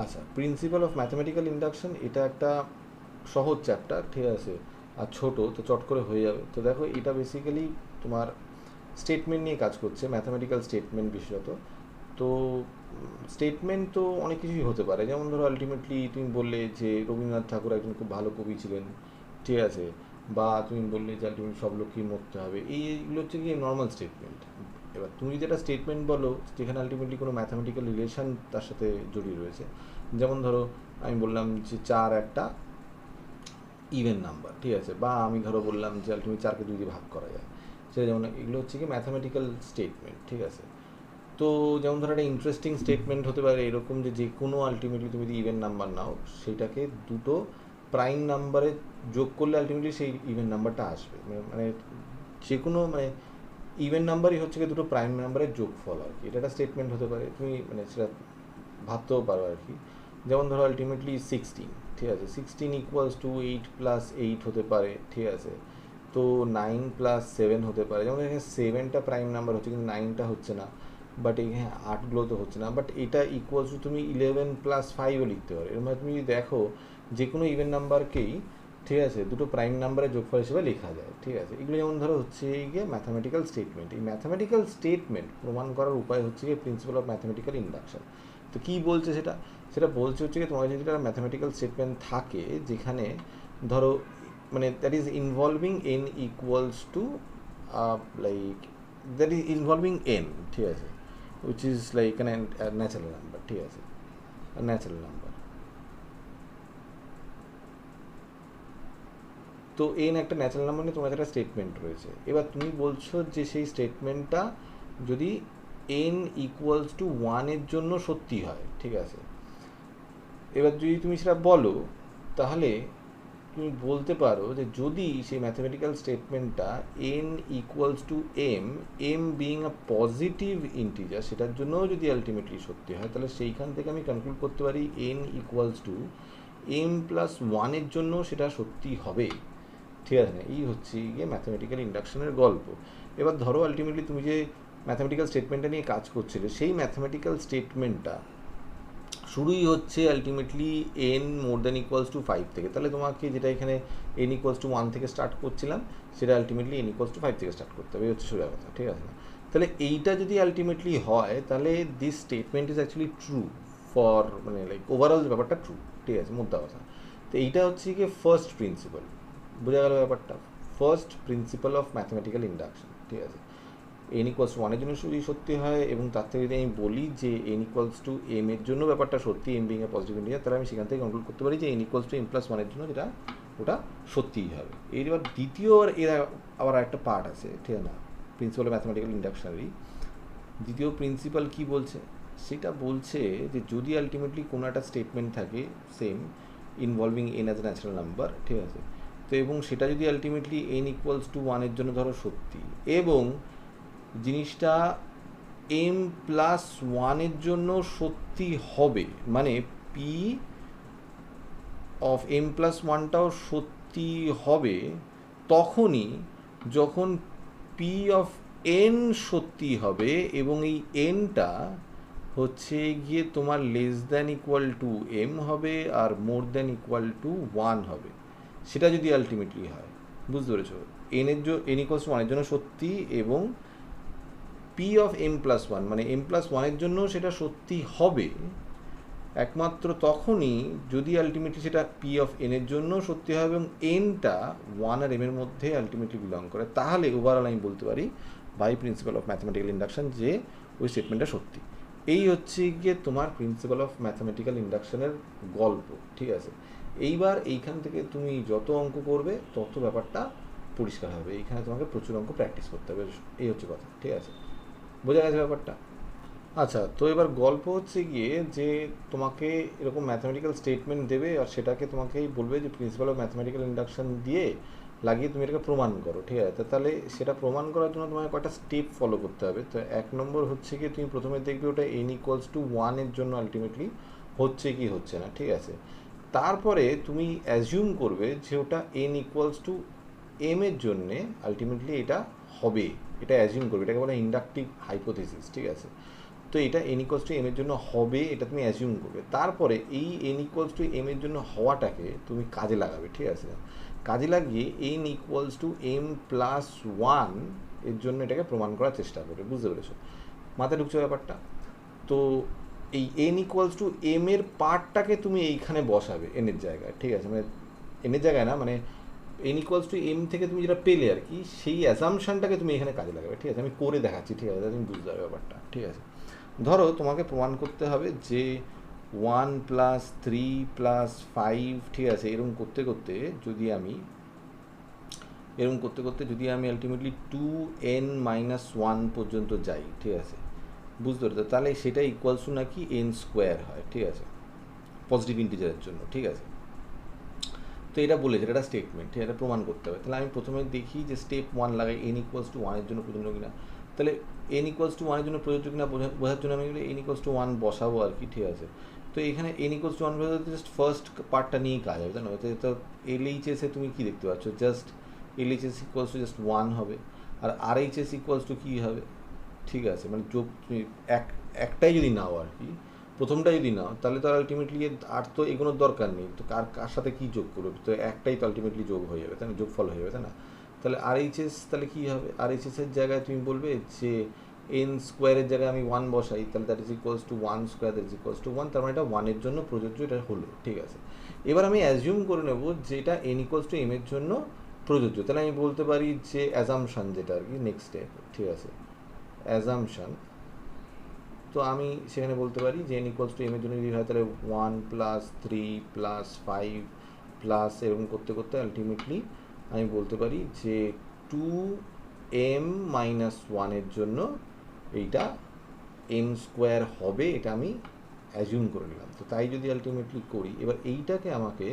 আচ্ছা, principal of mathematical induction এটা একটা সহজ চ্যাপ্টার, ঠিক আছে, আর ছোটো তো চট করে হয়ে যাবে। তো দেখো, এটা বেসিক্যালি তোমার স্টেটমেন্ট নিয়ে কাজ করছে, ম্যাথমেটিক্যাল স্টেটমেন্ট বিশেষত। তো স্টেটমেন্ট তো অনেক কিছুই হতে পারে, যেমন ধরো আলটিমেটলি তুমি বললে যে রবীন্দ্রনাথ ঠাকুর একজন খুব ভালো কবি ছিলেন, ঠিক আছে, বা তুমি বললে যে আলটিমেটলি সব লোককেই মরতে হবে, এইগুলো হচ্ছে কি নর্মাল স্টেটমেন্ট। এবার তুমি যদি একটা স্টেটমেন্ট বলো যেখানে আলটিমেটলি কোনো ম্যাথামেটিক্যাল রিলেশন তার সাথে জড়িয়ে রয়েছে, যেমন ধরো আমি বললাম যে 4 একটা ইভেন নাম্বার, ঠিক আছে, বা আমি ধরো বললাম যে আলটিমেটলি 4কে 2 দিয়ে ভাগ করা যায়, সেটা যেমন এগুলো হচ্ছে কি ম্যাথামেটিক্যাল স্টেটমেন্ট, ঠিক আছে। তো যেমন ধরো একটা ইন্টারেস্টিং স্টেটমেন্ট হতে পারে এরকম যে যে কোনো আলটিমেটলি তুমি যদি ইভেন নাম্বার নাও, সেটাকে দুটো প্রাইম নাম্বারে যোগ করলে আলটিমেটলি সেই ইভেন নাম্বারটা আসবে, মানে যে কোনো মানে ইভেন নাম্বারই হচ্ছে কি দুটো প্রাইম নাম্বারের যোগফল আর কি, এটা একটা স্টেটমেন্ট হতে পারে, তুমি মানে সেটা ভাবতেও পারো আর কি। যেমন ধরো আলটিমেটলি 16, ঠিক আছে, 16 = 8 + 8 হতে পারে, ঠিক আছে। তো 9 + 7 হতে পারে, যেমন এখানে 7টা প্রাইম নাম্বার হচ্ছে কিন্তু 9টা হচ্ছে না, বাট এখানে 8গুলো তো হচ্ছে না, বাট এটা ইকুয়ালস টু তুমি 11 + 5ও লিখতে পারো। এর মানে তুমি যদি দেখো যে কোনো ইভেন নাম্বারকেই, ঠিক আছে, দুটো প্রাইম নাম্বারের যোগফল হিসেবে লেখা যায়, ঠিক আছে। এগুলো যেমন ধরো হচ্ছে গিয়ে ম্যাথামেটিক্যাল স্টেটমেন্ট। এই ম্যাথামেটিক্যাল স্টেটমেন্ট প্রমাণ করার উপায় হচ্ছে গিয়ে প্রিন্সিপাল অফ ম্যাথামেটিক্যাল ইন্ডাকশন। তো কী বলছে সেটা, সেটা বলছে হচ্ছে কি তোমার যদি একটা ম্যাথামেটিক্যাল স্টেটমেন্ট থাকে যেখানে ধরো মানে that is involving N equals to like that is involving N, ঠিক আছে, which is like natural number, ঠিক আছে, ন্যাচারাল নাম্বার। তো এন একটা ন্যাচারাল নাম্বার নিয়ে তোমার একটা স্টেটমেন্ট রয়েছে। এবার তুমি বলছো যে সেই স্টেটমেন্টটা যদি এন ইকুয়ালস টু 1-এর জন্য সত্যি হয়, ঠিক আছে। এবার যদি তুমি সেটা বলো, তাহলে তুমি বলতে পারো যে যদি সেই ম্যাথমেটিক্যাল স্টেটমেন্টটা n equals to m, m being a positive integer, সেটার জন্যও যদি আলটিমেটলি সত্যি হয়, তাহলে সেইখান থেকে আমি কনক্লুড করতে পারি এন ইকুয়ালস টু m+1-এর জন্য সেটা সত্যি হবে, ঠিক আছে না। এই হচ্ছে গিয়ে ম্যাথামেটিক্যাল ইন্ডাকশনের গল্প। এবার ধরো আলটিমেটলি তুমি যে ম্যাথামেটিক্যাল স্টেটমেন্টটা নিয়ে কাজ করছিলে, সেই ম্যাথামেটিক্যাল স্টেটমেন্টটা শুরুই হচ্ছে আলটিমেটলি n >5 থেকে, তাহলে তোমাকে যেটা এখানে n = 1 থেকে স্টার্ট করছিলাম, সেটা আলটিমেটলি n = 5 থেকে স্টার্ট করতে হবে, এই হচ্ছে সোজা কথা, ঠিক আছে না। তাহলে এইটা যদি আলটিমেটলি হয়, তাহলে this statement is actually true for মানে লাইক ওভারঅল ব্যাপারটা ট্রু, ঠিক আছে, মোদ্দা কথা। তো এইটা হচ্ছে কি ফার্স্ট প্রিন্সিপাল, বোঝা গেল ব্যাপারটা, first principal of mathematical induction, ঠিক আছে। n = 1-এর জন্য যদি সত্যি হয়, এবং তার থেকে যদি আমি বলি যে n = m-এর জন্য ব্যাপারটা সত্যি, m being a positive integer, তাহলে আমি সেখান থেকে কনক্লুড করতে পারি যে n = m+1-এর জন্য যেটা ওটা সত্যিই হবে। এবার দ্বিতীয় এর আবার একটা পার্ট আছে, ঠিক আছে না, প্রিন্সিপাল অফ ম্যাথমেটিক্যাল ইন্ডাকশনারি দ্বিতীয় প্রিন্সিপাল কি বলছে, সেটা বলছে যে যদি আলটিমেটলি কোনো একটা স্টেটমেন্ট থাকে same involving N as a natural number, ঠিক আছে, তো এবং সেটা যদি আলটিমেটলি n = 1-এর জন্য ধরো সত্যি, এবং জিনিসটা m+1-এর জন্য সত্যি হবে, মানে পি অফ m+1টাও সত্যি হবে তখনই যখন পি অফ এন সত্যি হবে, এবং এই এনটা হচ্ছে গিয়ে তোমার <= m হবে আর <= 1 হবে, সেটা যদি আলটিমেটলি হয়, বুঝতে পেরেছো, n = 1-এর জন্য সত্যি, এবং পি অফ m+1 মানে m+1-এর জন্য সেটা সত্যি হবে একমাত্র তখনই যদি আলটিমেটলি সেটা পি অফ এনের জন্য সত্যি হয় এবং এনটা 1 আর m-এর মধ্যে আলটিমেটলি বিলং করে, তাহলে ওভারঅল আমি বলতে পারি by principal of mathematical induction যে ওই স্টেটমেন্টটা সত্যি। এই হচ্ছে গিয়ে তোমার প্রিন্সিপাল অফ ম্যাথমেটিক্যাল ইন্ডাকশনের গল্প, ঠিক আছে। এইবার এইখান থেকে তুমি যত অঙ্ক করবে তত ব্যাপারটা পরিষ্কার হবে, এইখানে তোমাকে প্রচুর অঙ্ক প্র্যাকটিস করতে হবে, এই হচ্ছে কথা, ঠিক আছে, বোঝা গেছে ব্যাপারটা। আচ্ছা, তো এবার গল্প হচ্ছে গিয়ে যে তোমাকে এরকম ম্যাথমেটিক্যাল স্টেটমেন্ট দেবে, আর সেটাকে তোমাকেই বলবে যে প্রিন্সিপাল অফ ম্যাথমেটিক্যাল ইন্ডাকশন দিয়ে লাগিয়ে তুমি এটাকে প্রমাণ করো, ঠিক আছে। তাহলে সেটা প্রমাণ করার জন্য তোমাকে কয়েকটা স্টেপ ফলো করতে হবে। তো 1 নম্বর হচ্ছে গিয়ে তুমি প্রথমে দেখবে ওটা n = 1-এর জন্য আলটিমেটলি হচ্ছে কি হচ্ছে না, ঠিক আছে। তারপরে তুমি অ্যাজিউম করবে যে ওটা n = m-এর জন্যে আলটিমেটলি এটা হবে, এটা অ্যাজিউম করবে, এটাকে বলে ইন্ডাকটিভ হাইপোথিসিস, ঠিক আছে। তো এটা n ইকুয়ালস টু m এর জন্য হবে, এটা তুমি অ্যাজিউম করবে। তারপরে এই n ইকুয়ালস টু m এর জন্য হওয়াটাকে তুমি কাজে লাগাবে, ঠিক আছে? কাজে লাগিয়ে n equals to m plus 1 এর জন্য এটাকে প্রমাণ করার চেষ্টা করবে। বুঝতে পেরেছো? মাথায় ঢুকছে ব্যাপারটা? তো এই n ইকুয়ালস টু m এর পার্টটাকে তুমি এইখানে বসাবে n এর জায়গায়, ঠিক আছে? মানে n এর জায়গায় না, মানে n ইকুয়ালস টু m থেকে তুমি যেটা পেলে আর কি, সেই অ্যাসাম্পশনটাকে তুমি এখানে কাজে লাগাবে, ঠিক আছে? আমি করে দেখাচ্ছি, ঠিক আছে? তুমি বুঝতে পারবে ব্যাপারটা, ঠিক আছে? ধরো তোমাকে প্রমাণ করতে হবে যে 1 প্লাস 3 প্লাস 5, ঠিক আছে? এরকম করতে করতে যদি আমি আলটিমেটলি 2n মাইনাস 1 পর্যন্ত যাই, ঠিক আছে? বুঝতে পারছো? তাহলে সেটা ইকুয়ালস টু নাকি n স্কোয়ার হয়, ঠিক আছে? পজিটিভ ইন্টিজারের জন্য, ঠিক আছে? তো এটা বলেছে, এটা স্টেটমেন্ট, এটা প্রমাণ করতে হবে। তাহলে আমি প্রথমে দেখি যে স্টেপ 1 লাগাই, n ইকুয়ালস টু 1 এর জন্য প্রযোজ্য কিনা। তাহলে n ইকুয়ালস টু 1 এর জন্য প্রযোজ্য কিনা বোঝার জন্য আমি n ইকুয়ালস টু 1 বসাবো আর কি, ঠিক আছে? তো এখানে n ইকুয়ালস টু 1 বোঝাতে জাস্ট ফার্স্ট পার্টটা নিয়েই কাজ হবে, তাই না? তো LHS এ তুমি কি দেখতে পাচ্ছ? Just LHS equals to just 1 হবে, আর RHS ইকুয়ালস টু কী হবে, ঠিক আছে? মানে যোগ তুমি একটাই যদি নাও আর কি, প্রথমটা যদি নাও, তাহলে তো আলটিমেটলি আর তো এগোনোর দরকার নেই, তো কার সাথে কী যোগ করবে? তো একটাই তো আলটিমেটলি যোগ হয়ে যাবে, তাই না? যোগফল হয়ে যাবে, তাই না? তাহলে RHS তাহলে কী হবে? RHS এর জায়গায় তুমি বলবে যে n স্কোয়ারের জায়গায় আমি 1 বসাই, তাহলে that is equals two 1 square, that is equals two 1, তার মানে এটা 1 এর জন্য প্রযোজ্য, এটা হলো, ঠিক আছে? এবার আমি অ্যাজিউম করে নেব যে এটা n ইকুয়ালস টু m এর জন্য প্রযোজ্য। তাহলে আমি বলতে পারি যে অ্যাজাম্পশন, যেটা আর কি নেক্সট স্টেপ, ঠিক আছে? অ্যাজাম্পশন, তো আমি সেখানে বলতে পারি যে n ইকুয়ালস টু m এর জন্য যদি হয় তাহলে 1 প্লাস 3 প্লাস 5 প্লাস এরকম করতে করতে আলটিমেটলি আমি বলতে পারি যে 2m মাইনাস 1 এর জন্য এইটা m স্কোয়ার হবে, এটা আমি অ্যাজিউম করে নিলাম। তো তাই যদি আলটিমেটলি করি, এবার এইটাকে আমাকে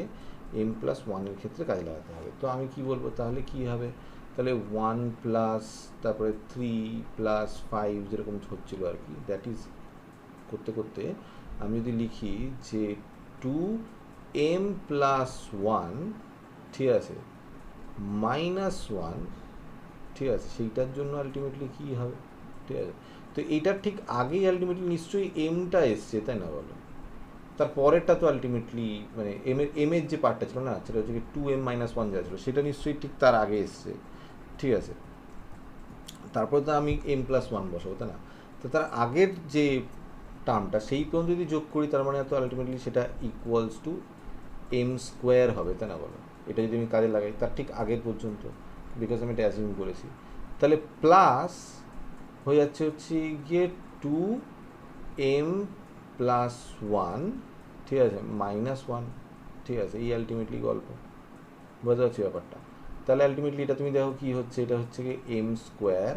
m প্লাস 1 এর ক্ষেত্রে কাজে লাগাতে হবে। তো আমি কি বলবো তাহলে কি হবে? তাহলে 1 প্লাস তারপরে 3 প্লাস 5 যেরকম হচ্ছিল আর কি, দ্যাট ইজ করতে করতে আমি যদি লিখি যে 2m প্লাস 1, ঠিক আছে, মাইনাস 1, ঠিক আছে, সেইটার জন্য আলটিমেটলি কী হবে, ঠিক আছে? তো এইটার ঠিক আগেই আলটিমেটলি নিশ্চয়ই এমটা এসছে, তাই না বলো? তার পরেরটা তো আলটিমেটলি মানে এমের যে পার্টটা ছিল না, সেটা হচ্ছে কি 2m মাইনাস 1 যা ছিল, সেটা নিশ্চয়ই ঠিক তার আগে এসছে, ঠিক আছে? তারপরে তো আমি m প্লাস 1 বসাবো, তাই না? তো তার আগের যে টার্মটা সেই পর্যন্ত যদি যোগ করি, তার মানে তো আলটিমেটলি সেটা ইকুয়ালস টু m স্কোয়ার হবে, তাই না বলো? এটা যদি আমি কাজে লাগাই তার ঠিক আগের পর্যন্ত, বিকজ আমি এটা অ্যাজিউম করেছি, তাহলে প্লাস হয়ে যাচ্ছে হচ্ছে গিয়ে 2m প্লাস 1, ঠিক আছে, মাইনাস 1, ঠিক আছে? এই আলটিমেটলি গল্প, বোঝা যাচ্ছে ব্যাপারটা? তাহলে আলটিমেটলি এটা তুমি দেখো কি হচ্ছে, এটা হচ্ছে গিয়ে m স্কোয়ার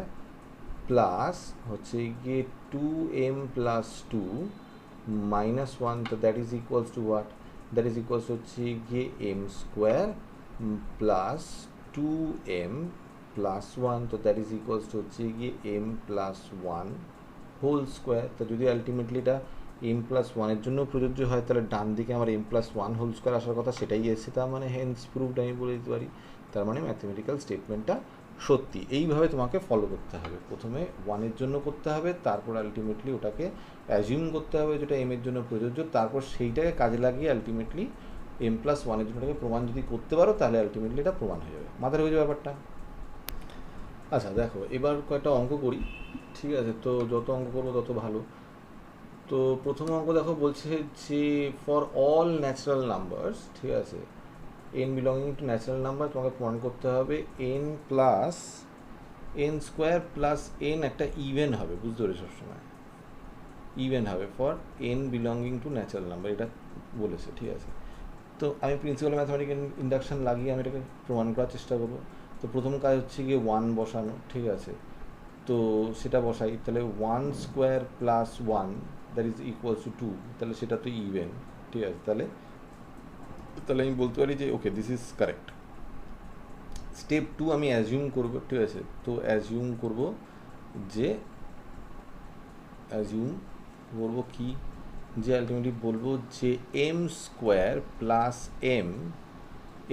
প্লাস হচ্ছে গিয়ে 2m প্লাস 2 মাইনাস 1, তো that is equals two what? That is equals হচ্ছে গিয়ে m square plus 2m plus 1, তো দ্যাট ইজ ইকুয়ালস টু হচ্ছে গিয়ে m প্লাস 1 হোল স্কোয়ার। তো যদি আলটিমেটলি এটা m প্লাস 1 এর জন্য প্রযোজ্য হয়, তাহলে ডান দিকে আমার m প্লাস 1 হোল স্কোয়ার আসার কথা, সেটাই এসেছে, তার মানে হেন্স প্রুভড আমি বলে দিতে পারি। তার মানে ম্যাথমেটিক্যাল স্টেটমেন্টটা সত্যি। এইভাবে তোমাকে ফলো করতে হবে, প্রথমে 1 এর জন্য করতে হবে, তারপর আলটিমেটলি ওটাকে অ্যাজিউম করতে হবে যেটা m এর জন্য প্রযোজ্য, তারপর সেইটাকে কাজে লাগিয়ে আলটিমেটলি m প্লাস 1 এর জন্য প্রমাণ যদি করতে পারো, তাহলে আলটিমেটলি এটা প্রমাণ হয়ে যাবে। মাথায় হয়ে যাবে ব্যাপারটা? আচ্ছা দেখো, এবার কয়েকটা অঙ্ক করি, ঠিক আছে? তো যত অঙ্ক করবো তত ভালো। তো প্রথম অঙ্ক দেখো, বলছে যে ফর অল ন্যাচারাল নাম্বারস, ঠিক আছে, n belonging to natural number, তোমাকে প্রমাণ করতে হবে n plus n square plus n একটা ইভেন হবে, বুঝতে পারি সবসময় ইভেন হবে for n belonging to natural number, এটা বলেছে, ঠিক আছে? তো আমি প্রিন্সিপাল ম্যাথমেটিক্যাল ইন্ডাকশন লাগিয়ে আমি এটাকে প্রমাণ করার চেষ্টা করবো। তো প্রথম কাজ হচ্ছে গিয়ে 1 বসানো, ঠিক আছে? তো সেটা বসাই, তাহলে 1 square plus 1 that is equals two 2, তাহলে সেটা তো ইভেন, ঠিক আছে? তাহলে আমি বলতে পারি যে ওকে, দিস ইজ কারেক্ট। স্টেপ 2 আমি অ্যাজিউম করবো, ঠিক আছে? তো অ্যাজিউম করবো কি, যে আলটিমেটলি বলবো যে m স্কোয়ার প্লাস m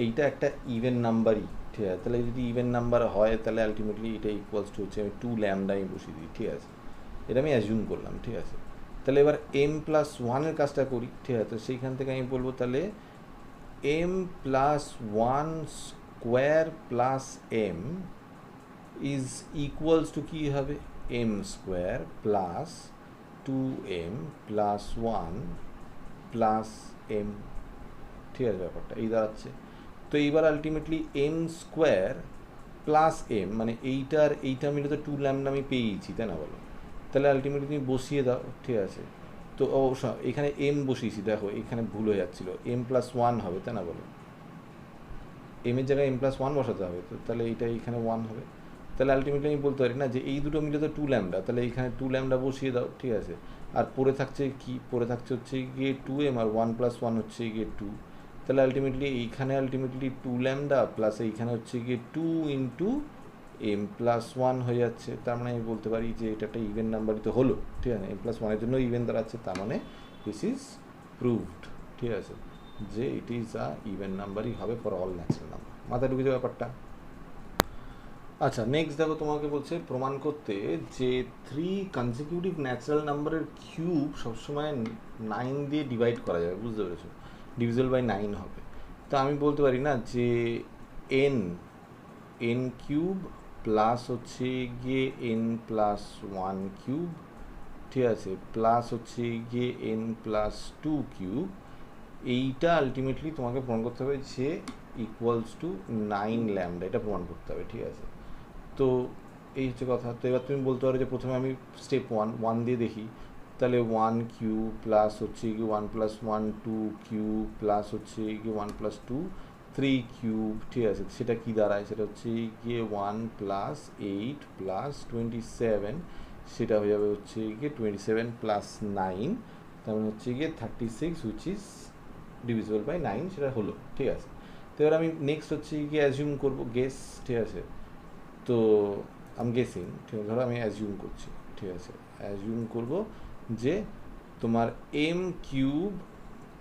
এইটা একটা ইভেন নাম্বারই, ঠিক আছে? তাহলে যদি ইভেন নাম্বার হয়, তাহলে আলটিমেটলি এটা ইকুয়ালস টু হচ্ছে, আমি 2 ল্যামডা আমি বসিয়ে দিই, ঠিক আছে? এটা আমি অ্যাজিউম করলাম, ঠিক আছে। তাহলে এবার m প্লাস ওয়ানের কাজটা করি, ঠিক আছে। তো সেইখান থেকে আমি বলবো তাহলে m plus one square plus m is equals to কী হবে, m square plus 2m plus one plus m, ঠিক আছে, ব্যাপারটা এই দাঁড়াচ্ছে। তো এইবার ultimately m square plus m, মানে এইটা মিলে তো 2 ল্যামডা আমি পেয়েছি, তাই না বলো। তাহলে আলটিমেটলি তুমি বসিয়ে দাও, ঠিক আছে। তো এখানে m বসিয়েছি, দেখো এখানে ভুল হয়ে যাচ্ছিলো, m প্লাস ওয়ান হবে, তাই না বলো। m এর জায়গায় m প্লাস ওয়ান বসাতে হবে, তো তাহলে এইটা এখানে 1 হবে। তাহলে আলটিমেটলি আমি বলতে পারি না যে এই দুটো মিলে তো 2 ল্যামডা, তাহলে এখানে 2 ল্যামডা বসিয়ে দাও, ঠিক আছে। আর পড়ে থাকছে কি, পড়ে থাকছে হচ্ছে গিয়ে 2m, আর 1 প্লাস 1 হচ্ছে গিয়ে 2। তাহলে আলটিমেটলি এইখানে 2 ল্যামডা প্লাস এইখানে হচ্ছে গিয়ে 2 ইন্টু m প্লাস ওয়ান হয়ে যাচ্ছে। তার মানে আমি বলতে পারি যে এটা একটা ইভেন নাম্বারই তো হলো, ঠিক আছে। m প্লাস ওয়ানের জন্য ইভেন দাঁড়াচ্ছে, তার মানে দিস ইজ প্রুভড, ঠিক আছে, যে ইট ইজ আ ইভেন নাম্বারই হবে ফর অল ন্যাচারাল নাম্বার। মাথায় ঢুকেছে ব্যাপারটা। আচ্ছা, নেক্সট দেখো, তোমাকে বলছে প্রমাণ করতে যে 3 কনসিকিউটিভ ন্যাচারাল নাম্বারের কিউব সবসময় 9 দিয়ে ডিভাইড করা যাবে, বুঝতে পেরেছো, ডিভিজিবল বাই 9 হবে। তো আমি বলতে পারি না যে n কিউব প্লাস হচ্ছে গিয়ে n প্লাস ওয়ান কিউব, ঠিক আছে, প্লাস হচ্ছে গিয়ে n প্লাস 2 কিউব, এইটা আলটিমেটলি তোমাকে প্রমাণ করতে হবে যে ইকুয়ালস টু 9 ল্যামডা, এটা প্রমাণ করতে হবে, ঠিক আছে। তো এই হচ্ছে কথা। তো এবার তুমি বলতে পারো যে প্রথমে আমি স্টেপ 1 দিয়ে দেখি, তাহলে 1 কিউব প্লাস হচ্ছে কি 1 প্লাস 1 2 কিউব প্লাস হচ্ছে কি 1 প্লাস 2 3 কিউব, ঠিক আছে। সেটা কি দাঁড়ায়, সেটা হচ্ছে গিয়ে 1 প্লাস 8 প্লাস 27, সেটা হয়ে যাবে হচ্ছে গিয়ে 27 প্লাস 9, তার মানে হচ্ছে গিয়ে 36, হুইচ ইজ ডিভিজিবল বাই 9, সেটা হলো, ঠিক আছে। তো এবার আমি নেক্সট হচ্ছে গিয়ে অ্যাজিউম করবো, গেস, ঠিক আছে। তো আমি গেসিং, ঠিক আছে, ধরো আমি অ্যাজিউম করছি, ঠিক আছে, অ্যাজিউম করব যে তোমার m cube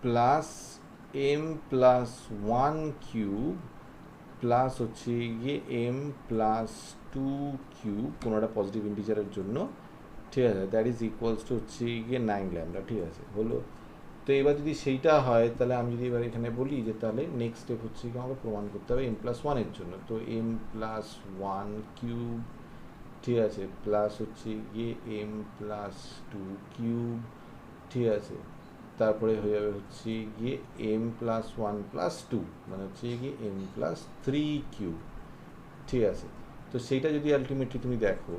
plus m plus one cube plus হচ্ছে গিয়ে m প্লাস 2 কিউব, কোনো একটা পজিটিভ ইন্টিজারের জন্য, ঠিক আছে, দ্যাট ইজ ইকুয়ালস টু হচ্ছে গিয়ে 9 ল্যামডা, ঠিক আছে, হলো। তো এবার যদি সেইটা হয়, তাহলে আমি যদি এবার এখানে বলি যে তাহলে নেক্সট স্টেপ হচ্ছে কি আমাকে প্রমাণ করতে হবে m প্লাস ওয়ানের জন্য। তো m প্লাস ওয়ান কিউব, ঠিক আছে, প্লাস হচ্ছে গিয়ে m প্লাস 2 কিউব, ঠিক আছে, তারপরে হয়ে যাবে হচ্ছে গিয়ে m প্লাস ওয়ান প্লাস 2, মানে হচ্ছে গিয়ে m প্লাস 3 কিউব, ঠিক আছে। তো সেইটা যদি আলটিমেটলি তুমি দেখো,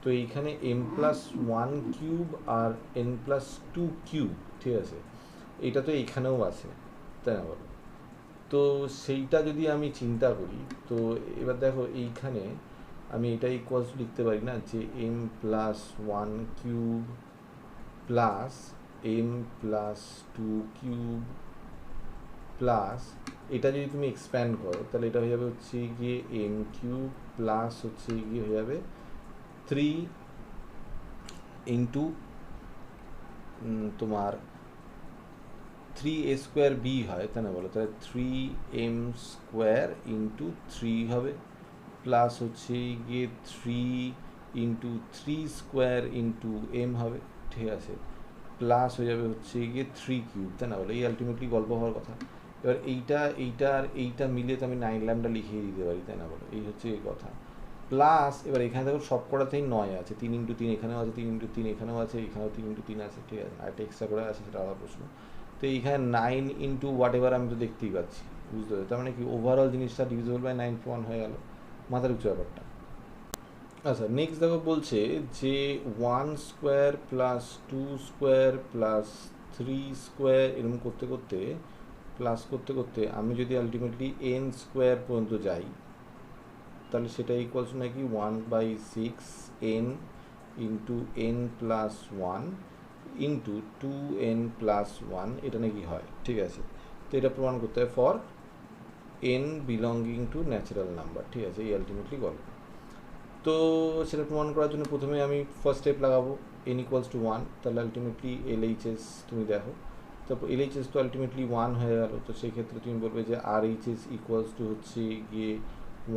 তো এইখানে m প্লাস ওয়ান কিউব আর n প্লাস 2 কিউব, ঠিক আছে, এটা তো এইখানেও আছে, তাই না বলো। তো সেইটা যদি আমি চিন্তা করি, তো এবার দেখো এইখানে আমি এটা ইকুয়ালস লিখতে পারি না যে m plus one cube plus m plus 2 cube plus, এটা যদি তুমি এক্সপ্যান্ড করো তাহলে এটা হয়ে যাবে হচ্ছে গিয়ে m কিউব প্লাস হচ্ছে গিয়ে হয়ে যাবে 3 ইন্টু তোমার 3a স্কোয়ার বি হয়, তাই না বলো, তাহলে 3m স্কোয়ার ইন্টু 3 হবে, প্লাস হচ্ছে গিয়ে 3 ইন্টু 3 স্কোয়ার ইন্টু m হবে, ঠিক আছে, প্লাস হয়ে যাবে হচ্ছে গিয়ে 3 কিউব, তাই না বলো। এই আলটিমেটলি গল্প হওয়ার কথা। এবার এইটা আর এইটা মিলে তো আমি 9 ল্যামডা লিখিয়ে দিতে পারি, তাই না বলো, এই হচ্ছে এই কথা। প্লাস এবার এখানে দেখো সব কটাতেই 9 আছে, 3 ইন্টু 3 এখানেও আছে, 3 ইন্টু 3 এখানেও আছে, এখানেও 3 ইন্টু 3 আছে, ঠিক আছে, আর একটা এক্সট্রা করে আছে, সেটা আলাদা প্রশ্ন। তো এইখানে 9 ইন্টু হোয়াট এভার আমি তো দেখতেই পাচ্ছি, বুঝতে পারছি, তার মানে কি ওভারঅল জিনিসটা ডিভিজিবল বাই 9 1 হয়ে গেল, মাথার উচ্চ ব্যাপারটা। আচ্ছা, নেক্সট দেখো বলছে যে 1 square plus 2 square plus 3 square এরকম করতে করতে প্লাস করতে করতে আমি যদি আলটিমেটলি n স্কোয়ার পর্যন্ত যাই, তাহলে সেটা ইকুয়ালস নাকি 1/6 n into n plus one into 2n plus one, এটা নাকি হয়, ঠিক আছে। তো এটা প্রমাণ করতে হয় for n belonging to natural number, ঠিক আছে, এই আলটিমেটলি গল্প। তো সেটা প্রমাণ করার জন্য প্রথমে আমি ফার্স্ট স্টেপ লাগাবো n ইকুয়ালস টু 1, তাহলে আলটিমেটলি LHS তুমি দেখো, তারপর LHS তো আলটিমেটলি 1 হয়ে গেল। তো সেই ক্ষেত্রে তুমি বলবে যে RHS ইকুয়ালস টু হচ্ছে গিয়ে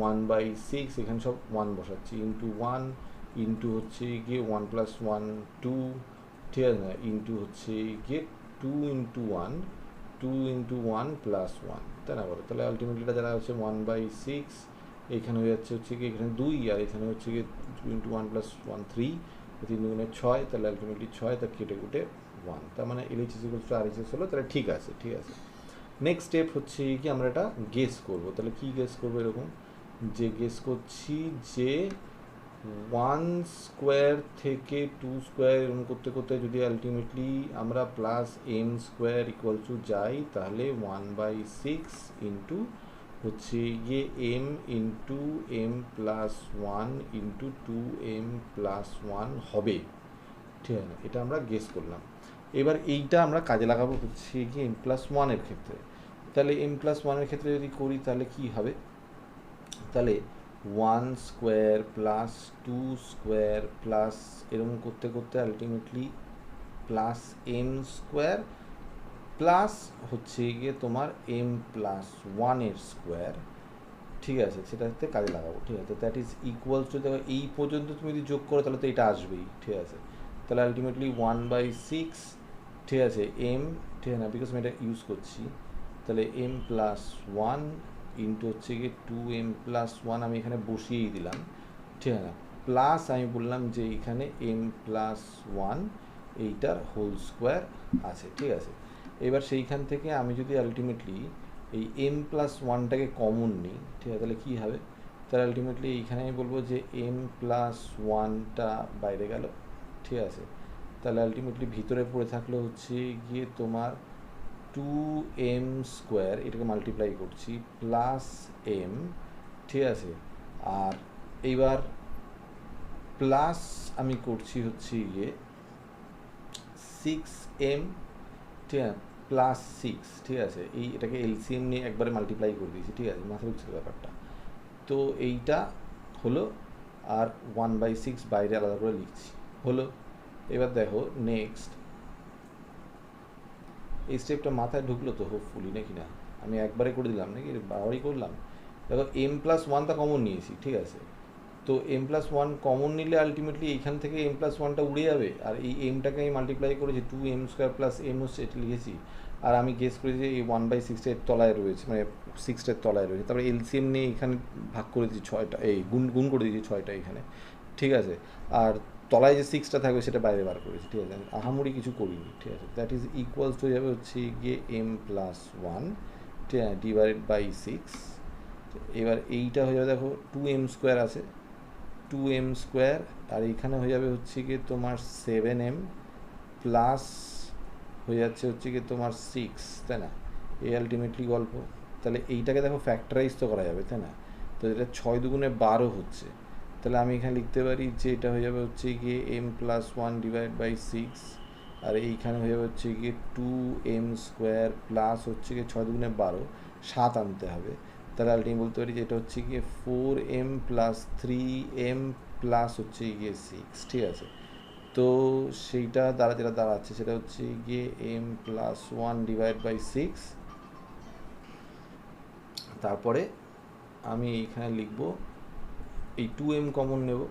1/6, এখানে সব 1 বসাচ্ছি, ইন্টু 1 ইন্টু হচ্ছে গিয়ে 1 প্লাস 1 2, ঠিক আছে না, ইন্টু হচ্ছে গিয়ে 2 ইন্টু 1 2 ইন্টু 1 প্লাস 1, তাই না বলো? তাহলে আলটিমেটলি এটা যারা হচ্ছে 1/6, এইখানে হয়ে যাচ্ছে হচ্ছে কি এখানে 2, আর এখানে হচ্ছে কি 2 ইন্টু 1 প্লাস 1 3, 3 দুগুণে 6, তাহলে আলটিমেটলি 6, তার কেটে কুটে 1, তার মানে LHS ইকুয়ালস টু RHS হলো। তাহলে ঠিক আছে, ঠিক আছে। নেক্সট স্টেপ হচ্ছে কি আমরা এটা গেস করবো। তাহলে কি গেস করবো? এরকম যে গেস করছি যে 1 স্কোয়ার থেকে 2 স্কোয়ার এরকম করতে করতে যদি আলটিমেটলি আমরা plus m square equal to যাই, তাহলে 1/6 ইন্টু হচ্ছে গিয়ে m into m plus 1 into 2m plus 1 হবে, ঠিক আছে? এটা আমরা গেস করলাম। এবার এইটা আমরা কাজে লাগাবো হচ্ছে গিয়ে m প্লাস 1-এর ক্ষেত্রে। তাহলে m প্লাস 1-এর ক্ষেত্রে যদি করি তাহলে কি হবে? তাহলে 1 স্কোয়ার প্লাস 2 স্কোয়ার প্লাস এরকম করতে করতে ultimately plus m square plus হচ্ছে গিয়ে তোমার m প্লাস 1-এর স্কোয়ার, ঠিক আছে? সেটাতে কাজে লাগাবো, ঠিক আছে? দ্যাট ইজ ইকুয়ালস টু, দেখো এই পর্যন্ত তুমি যদি যোগ করো তাহলে তো এটা আসবেই, ঠিক আছে? তাহলে আলটিমেটলি 1/6, ঠিক আছে, m, ঠিক আছে না, বিকজ আমি এটা ইউজ করছি। তাহলে m প্লাস 1 ইন্টু হচ্ছে গিয়ে 2m প্লাস 1 আমি এখানে বসিয়েই দিলাম, ঠিক আছে না, প্লাস আমি বললাম যে এখানে m প্লাস 1 এইটার হোল স্কোয়ার আছে, ঠিক আছে? এবার সেইখান থেকে আমি যদি আলটিমেটলি এই m প্লাস 1টাকে কমন নিই, ঠিক আছে, তাহলে কী হবে? তাহলে আলটিমেটলি এইখানে আমি বলবো যে m প্লাস 1টা বাইরে গেল, ঠিক আছে? তাহলে আলটিমেটলি ভিতরে পড়ে থাকলো হচ্ছে গিয়ে তোমার 2m স্কোয়ার, এটাকে মাল্টিপ্লাই করছি, প্লাস m, ঠিক আছে? আর এইবার প্লাস আমি করছি হচ্ছে গিয়ে 6m, ঠিক আছে, প্লাস 6, ঠিক আছে? এই এটাকে এলসিএম নিয়ে একবারে মাল্টিপ্লাই করে দিয়েছি, ঠিক আছে? মাথায় উঠছে ব্যাপারটা। তো এইটা হলো, আর 1/6 বাইরে আলাদা করে লিখছি, হলো। এবার দেখো নেক্সট এই স্টেপটা মাথায় ঢুকলো তো হোপফুলি, নাকি না? আমি একবারে করে দিলাম নাকি বারবারই করলাম? দেখো m প্লাস 1টা কমন নিয়েছি, ঠিক আছে? তো m প্লাস 1 কমন নিলে আলটিমেটলি এইখান থেকে m প্লাস 1টা উড়ে যাবে, আর এই mটাকে আমি মাল্টিপ্লাই করেছি 2m স্কোয়ার প্লাস m হচ্ছে এটা লিখেছি, আর আমি গেস করেছি যে এই 1/6-এর তলায় রয়েছে, মানে 6টার তলায় রয়েছে। তারপরে এলসিএম নিয়ে এখানে ভাগ করে দিয়েছি 6টা, এই গুণ করে দিয়েছি 6টা এখানে, ঠিক আছে? আর তলায় যে 6টা থাকবে সেটা বাইরে বার করেছি, ঠিক আছে? আহামরি কিছু করিনি, ঠিক আছে? দ্যাট ইজ ইকুয়ালস হয়ে যাবে হচ্ছে গিয়ে m প্লাস 1, ঠিক আছে, ডিভাইডেড বাই 6। এবার এইটা হয়ে যাবে, দেখো 2m স্কোয়ার আছে, 2m স্কোয়ার, আর এইখানে হয়ে যাবে হচ্ছে গিয়ে তোমার 7m প্লাস হয়ে যাচ্ছে হচ্ছে গিয়ে তোমার 6, তাই না? এই আলটিমেটলি গল্প। তাহলে এইটাকে দেখো ফ্যাক্টরাইজ তো করা যাবে, তাই না? তো এটা 6 দুগুণে 12 হচ্ছে, তাহলে আমি এখানে লিখতে পারি যে এটা হয়ে যাবে হচ্ছে গিয়ে m প্লাস 1 ডিভাইড বাই 6, আর এইখানে হয়ে যাবে হচ্ছে গিয়ে 2m স্কোয়ার প্লাস হচ্ছে গিয়ে 6 দুগুণে 12, 7 আনতে হবে। তাহলে আলটিমেটলি বলতে পারি যে এটা হচ্ছে গিয়ে 4m প্লাস 3m প্লাস হচ্ছে গিয়ে 6, ঠিক আছে? তো সেইটা দ্বারা যেটা দাঁড়াচ্ছে সেটা হচ্ছে গিয়ে m প্লাস 1 ডিভাইড বাই 6, তারপরে আমি এইখানে লিখব এই 2m কমন নেব,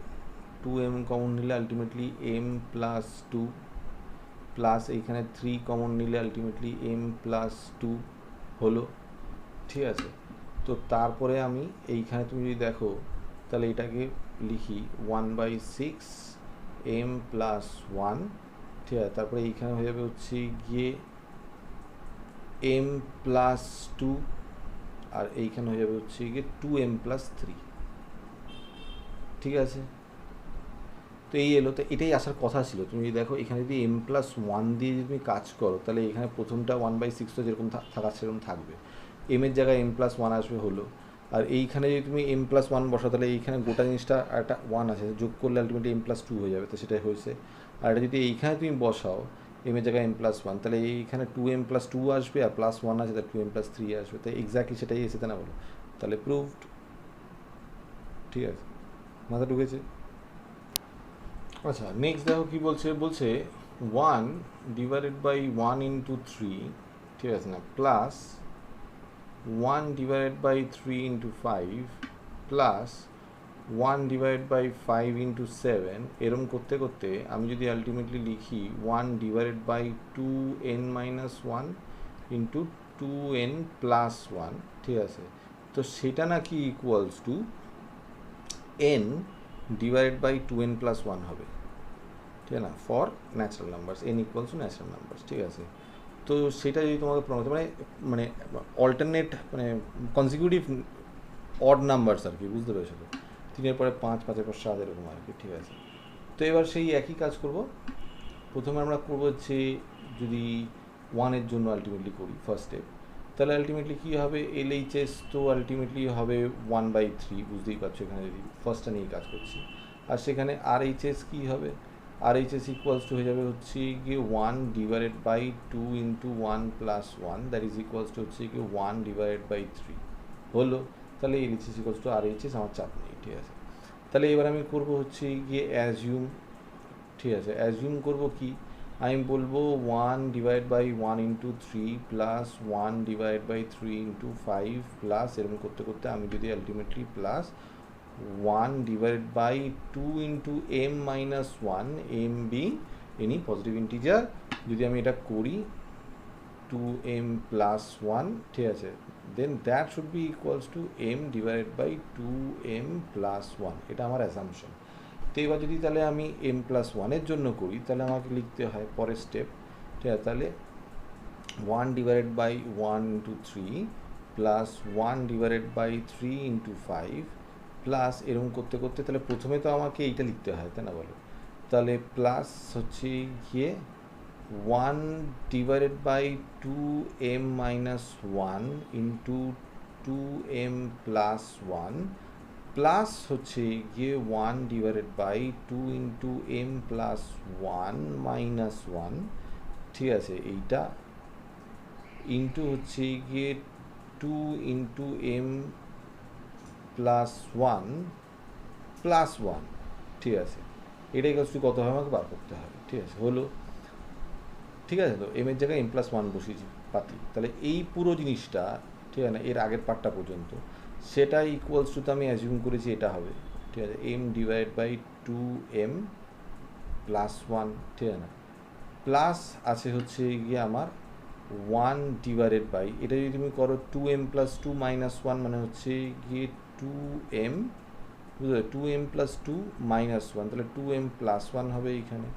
2m কমন নিলে আলটিমেটলি m প্লাস 2 প্লাস এইখানে 3 কমন নিলে আলটিমেটলি m প্লাস 2 হলো, ঠিক আছে? তো তারপরে আমি এইখানে তুমি যদি দেখো তাহলে এটাকে লিখি 1/6 m প্লাস 1, ঠিক আছে? তারপরে এইখানে হয়ে যাবে হচ্ছে গিয়ে m প্লাস 2, আর এইখানে হয়ে যাবে হচ্ছে গিয়ে 2m প্লাস 3, ঠিক আছে? তো এই এলো, তো এটাই আসার কথা ছিল। তুমি যদি দেখো এখানে যদি m প্লাস 1 দিয়ে যদি তুমি কাজ করো তাহলে এখানে প্রথমটা 1/6 তো যেরকম থাকার সেরকম থাকবে, m এর জায়গায় m প্লাস 1 আসবে, হলো। আর এইখানে যদি তুমি m প্লাস 1 বসাও তাহলে এইখানে গোটা জিনিসটা একটা 1 আছে, যোগ করলে আলটিমেটলি m প্লাস 2 হয়ে যাবে, তো সেটাই হয়েছে। আর এটা যদি এইখানে তুমি বসাও m এর জায়গায় m প্লাস 1, তাহলে এইখানে 2m প্লাস 2 আসবে, আর প্লাস 1 আছে তাহলে 2m প্লাস 3 আসবে, তাই এক্স্যাক্টলি সেটাই এসেছে না বলো? তাহলে প্রুভড, ঠিক আছে? মাথা ঢুকেছে? আচ্ছা নেক্সট দেখো কি বলছে, বলছে 1 ডিভাইডেড বাই 1 ইন্টু 3, ঠিক আছে না, প্লাস 1 ডিভাইডেড বাই 3 ইন্টু 5 প্লাস 1/5 × 7 এরম করতে করতে আমি যদি আলটিমেটলি লিখি 1/2n-1 ইন্টু 2n+1, ঠিক আছে, তো সেটা নাকি ইকুয়ালস টু n/2n+1 হবে, ঠিক আছে না, for natural numbers, n equals to natural numbers, ঠিক আছে। তো সেটা যদি তোমাকে মানে মানে অল্টারনেট মানে কনজিকিউটিভ অড নাম্বারস আর কি, বুঝতে পেরেছো তো, 3-এর পরে 5, 5-এর পর 7 এরকম আর কি, ঠিক আছে। তো এবার সেই একই কাজ করব। প্রথমে আমরা করবো যে যদি 1-এর জন্য আলটিমেটলি করি ফার্স্ট স্টেপ, তাহলে আলটিমেটলি কী হবে, LHS তো আলটিমেটলি হবে 1/3, বুঝতেই পারছো এখানে যদি ফার্স্টটা নিয়ে কাজ করছি। আর সেখানে RHS কী হবে, RHS ইকুয়ালস টু হয়ে যাবে হচ্ছে গিয়ে 1/2 into 1+1, that is equals to হচ্ছে গিয়ে 1/3 হলো। তাহলে LHS ইকুয়ালস টু RHS, আমার চাপ নেই, ঠিক আছে। তাহলে এবার আমি করব হচ্ছে গিয়ে অ্যাজিউম, ঠিক আছে। অ্যাজিউম করবো কি, আমি বলবো 1/1 ইন্টু 3 প্লাস 1/3 ইন্টু 5 প্লাস এরকম করতে করতে আমি যদি ultimately plus 1/2 into m-1, m being any positive integer, যদি আমি এটা করি 2m+1, ঠিক আছে, then that should be equals to m/2m+1, এটা আমার অ্যাসাম্পশন। তো এবার যদি তাহলে আমি m+1-এর জন্য করি, তাহলে আমাকে লিখতে হয় পরের স্টেপ, ঠিক আছে, তাহলে 1/1 ইন্টু 3 প্লাস 1/3 ইন্টু 5 প্লাস এরকম করতে করতে, তাহলে প্রথমে তো আমাকে এইটা লিখতে হয়, তাই না বলো, তাহলে প্লাস হচ্ছে গিয়ে 1/2m-1 ইন্টু 2m+1 প্লাস হচ্ছে গিয়ে 1/2 ইন্টু m+1-1, ঠিক আছে, এইটা ইন্টু হচ্ছে গিয়ে 2 ইন্টু m+1+1, ঠিক আছে, এটাই কাছে কত হবে আমাকে বার করতে হবে, ঠিক আছে, হলো, ঠিক আছে। তো m এর জায়গায় m+1 বসিয়েছি পাতি, তাহলে এই পুরো জিনিসটা, ঠিক আছে না, এর আগের পার্টটা পর্যন্ত সেটা ইকুয়ালস টু, তো আমি অ্যাজিউম করেছি এটা হবে, ঠিক আছে, m/2m+1, ঠিক আছে না, প্লাস আছে হচ্ছে গিয়ে আমার 1/, এটা যদি তুমি করো 2m+2-1 মানে হচ্ছে গিয়ে 2m, বুঝলে, 2m+2-1, তাহলে 2m+1 হবে এইখানে,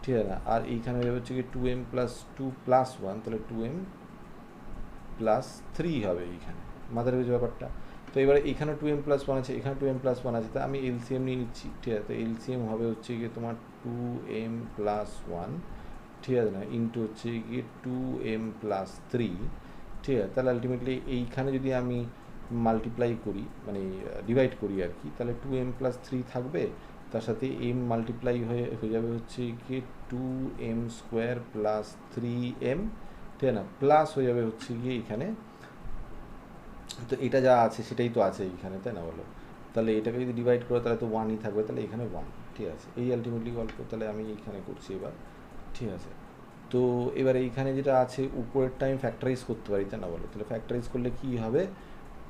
ঠিক আছে না, আর এইখানে হয়ে হচ্ছে গিয়ে 2m+2+1, তাহলে 2m+3 হবে এইখানে, মাথায় রেখেছে ব্যাপারটা। তো এবারে এখানে 2m+1 আছে, এখানে 2m+1 আছে, তা আমি এলসিএম নিয়ে নিচ্ছি, ঠিক আছে, তো এলসিএম হবে হচ্ছে গিয়ে তোমার 2m+1, ঠিক আছে না, ইন্টু হচ্ছে গিয়ে 2m+3, ঠিক আছে। তাহলে আলটিমেটলি এইখানে যদি আমি মাল্টিপ্লাই করি, মানে ডিভাইড করি আর কি, তাহলে 2m+3 থাকবে, তার সাথে m মাল্টিপ্লাই হয়ে যাবে হচ্ছে গিয়ে 2m² প্লাস 3m, ঠিক আছে না, প্লাস হয়ে যাবে হচ্ছে গিয়ে এইখানে, তো এটা যা আছে সেটাই তো আছে এইখানে, তাই না বলো, তাহলে এটাকে যদি ডিভাইড করো তাহলে তো 1ই থাকবে, তাহলে এখানে 1, ঠিক আছে, এই আলটিমেটলি গল্প, তাহলে আমি এইখানে করছি এবার, ঠিক আছে। তো এবার এইখানে যেটা আছে উপরেরটা আমি ফ্যাক্টরাইজ করতে পারি, তাই না বলো, তাহলে ফ্যাক্টরাইজ করলে কি হবে,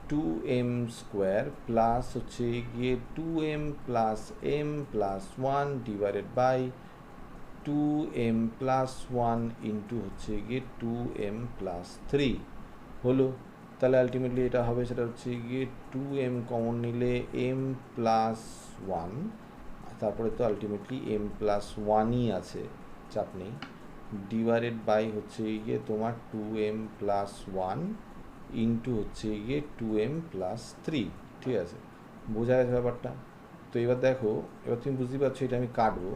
2m² প্লাস হচ্ছে গিয়ে 2m+m+1 divided by 2m+1 into হচ্ছে গিয়ে 2m+3 হলো। তাহলে আলটিমেটলি এটা হবে, সেটা হচ্ছে গিয়ে 2m কমন নিলে m+1, তারপরে তো আলটিমেটলি m+1ই আছে, চাপ নেই, ডিভাইডেড বাই হচ্ছে গিয়ে তোমার 2m+1 ইন্টু হচ্ছে গিয়ে 2m+3, ঠিক আছে, বোঝা গেছে ব্যাপারটা। তো এবার দেখো, এবার তুমি বুঝতে পারছো এটা আমি কাটবো,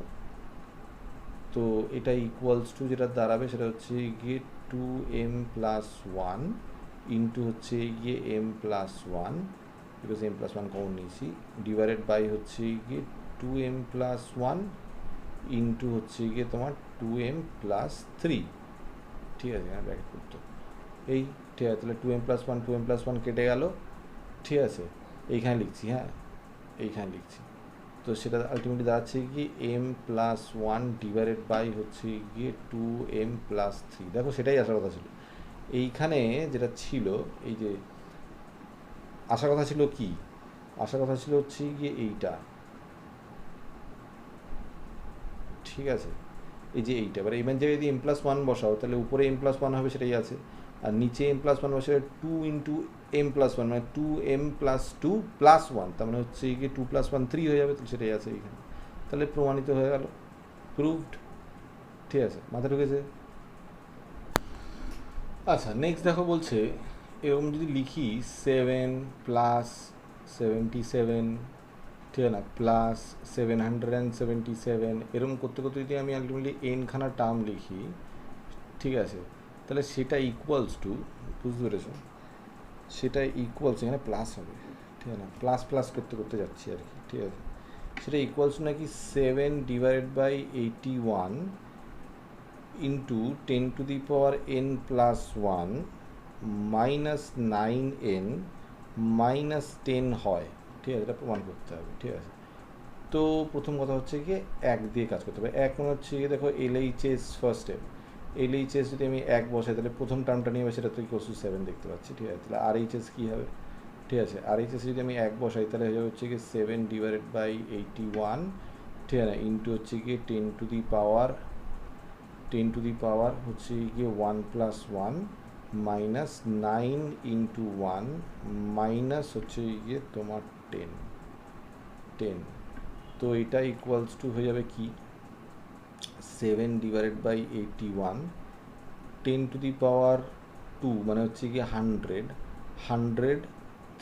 তো এটা ইকুয়ালস টু যেটা দাঁড়াবে সেটা হচ্ছে গিয়ে 2m+1 ইন্টু হচ্ছে গিয়ে m+1, বিকজ m+1 কমন নিয়েছি, ডিভাইডেড বাই হচ্ছে গিয়ে 2m+1 ইন্টু হচ্ছে গিয়ে তোমার 2m+3, ঠিক আছে, এখানে ব্র্যাকেট করতো এই, ঠিক আছে, তাহলে 2m+1 কেটে গেল, ঠিক আছে, এইখানে লিখছি, হ্যাঁ এইখানে লিখছি, তো সেটা আলটিমেটলি দাঁড়াচ্ছে কি m+1 ডিভাইডেড বাই হচ্ছে গিয়ে 2m+3, দেখো সেটাই আসার কথা ছিল এইখানে, যেটা ছিল এই যে আসার কথা ছিল কি, আসার কথা ছিল হচ্ছে গিয়ে এইটা, ঠিক আছে, এই যে এইটা। এবার এবার জায়গায় যদি m+1 বসাও তাহলে উপরে m+1 হবে, সেটাই আছে, আর নিচে m+1 বসালে 2 ইন্টু m+1 মানে 2m+2+1, তার মানে হচ্ছে গিয়ে 2+1 3 হয়ে যাবে, তাহলে সেটাই আছে এইখানে, তাহলে প্রমাণিত হয়ে গেল, প্রুভড। ঠিক আছে, মাথা ঢুকেছে? আচ্ছা, নেক্সট দেখো বলছে এরকম যদি লিখি 7+77, ঠিক আছে না, +777, এরকম করতে করতে যদি আমি আলটিমেটলি এনখানা টার্ম লিখি, ঠিক আছে, তাহলে সেটা ইকুয়ালস টু, বুঝতে পেরেছো, সেটা ইকুয়ালস, এখানে প্লাস হবে, ঠিক আছে না, প্লাস প্লাস করতে করতে যাচ্ছি আর কি, ঠিক আছে, সেটা ইকুয়ালস টু নাকি 7/81 into 10⁻n+1 minus 9n minus 10 হয়, ঠিক আছে, এটা প্রমাণ করতে হবে, ঠিক আছে। তো প্রথম কথা হচ্ছে গিয়ে 1 দিয়ে কাজ করতে হবে। 1 মানে হচ্ছে গিয়ে দেখো LHS ফার্স্ট স্টেপ, LHS যদি আমি 1 বসাই তাহলে প্রথম টার্মটা নিয়ে সেটা তো ইকুয়ালস টু 7 দেখতে পাচ্ছি, ঠিক আছে, তাহলে RHS কী হবে, ঠিক আছে, RHS যদি আমি 1 বসাই তাহলে হয়ে যাবে হচ্ছে গিয়ে 7/81, ঠিক আছে, ইন্টু হচ্ছে গিয়ে 10 হচ্ছে গিয়ে 1+1 মাইনাস 9 ইন্টু 1 মাইনাস হচ্ছে গিয়ে তোমার 10, তো এটা ইকুয়ালস টু হয়ে যাবে কি 7/81, 10⁻2 মানে হচ্ছে গিয়ে 100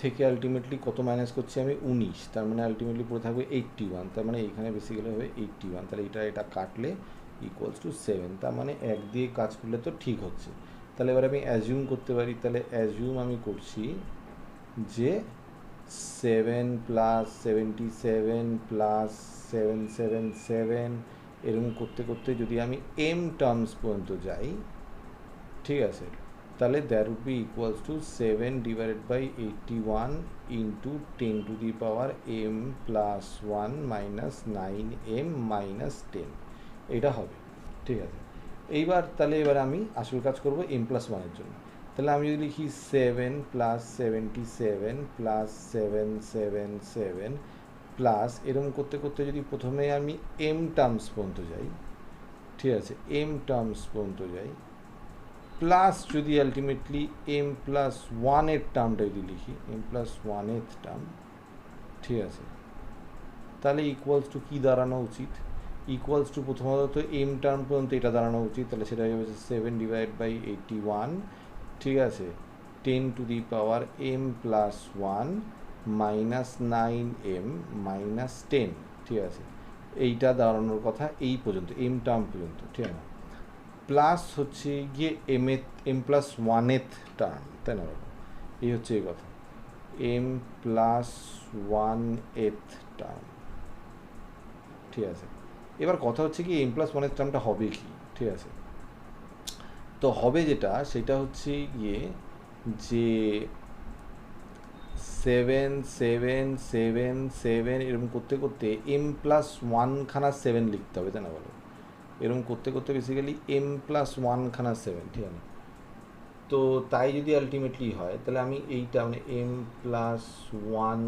থেকে আলটিমেটলি কত মাইনাস করছি আমি 19, তার মানে আলটিমেটলি পুরো থাকবে 81, তার মানে এইখানে বেসিক্যালি হবে 81, তাহলে এটা কাটলে ইকুয়ালস টু 7, তার মানে 1 দিয়ে কাজ করলে তো ঠিক হচ্ছে। তাহলে এবার আমি অ্যাজিউম করতে পারি, তাহলে অ্যাজিউম আমি করছি যে 7+77+777 এরকম করতে করতে যদি আমি m টার্মস পর্যন্ত যাই, ঠিক আছে, তাহলে that would be equals to 7/81 into 10⁻m+1 minus 9m minus 10, এটা হবে, ঠিক আছে। এইবার তাহলে এবার আমি আসল কাজ করব m+1 জন্য, তাহলে আমি যদি লিখি 7+77+777 প্লাস এরকম করতে করতে যদি প্রথমে আমি m টার্মস পর্যন্ত যাই, ঠিক আছে, m টার্মস পর্যন্ত যাই, প্লাস যদি আলটিমেটলি m+1 টার্মটা যদি লিখি, m+1 টার্ম, ঠিক আছে, তাহলে ইকুয়ালস টু কী দাঁড়ানো উচিত, ইকুয়ালস টু প্রথমত m টার্ম পর্যন্ত এটা দাঁড়ানো উচিত, তাহলে সেটা হয়ে যাচ্ছে 7/81, ঠিক আছে, 10⁻m+1 মাইনাস 9m মাইনাস 10, ঠিক আছে, এইটা দাঁড়ানোর কথা এই পর্যন্ত m টার্ম পর্যন্ত, ঠিক আছে, প্লাস হচ্ছে গিয়ে m+1 টার্ম, তাই না বাবা, এই হচ্ছে এই কথা, m+1 টার্ম, ঠিক আছে। এবার কথা হচ্ছে কি m+1 টার্মটা হবে কি, ঠিক আছে, তো হবে যেটা সেটা হচ্ছে গিয়ে যে 7 এরকম করতে করতে m+1 খানা 7 লিখতে হবে, তাই না বলো, এরকম করতে করতে বেসিক্যালি m+1 খানা 7, ঠিক আছে, তো তাই যদি আলটিমেটলি হয় তাহলে আমি এইটা মানে m+1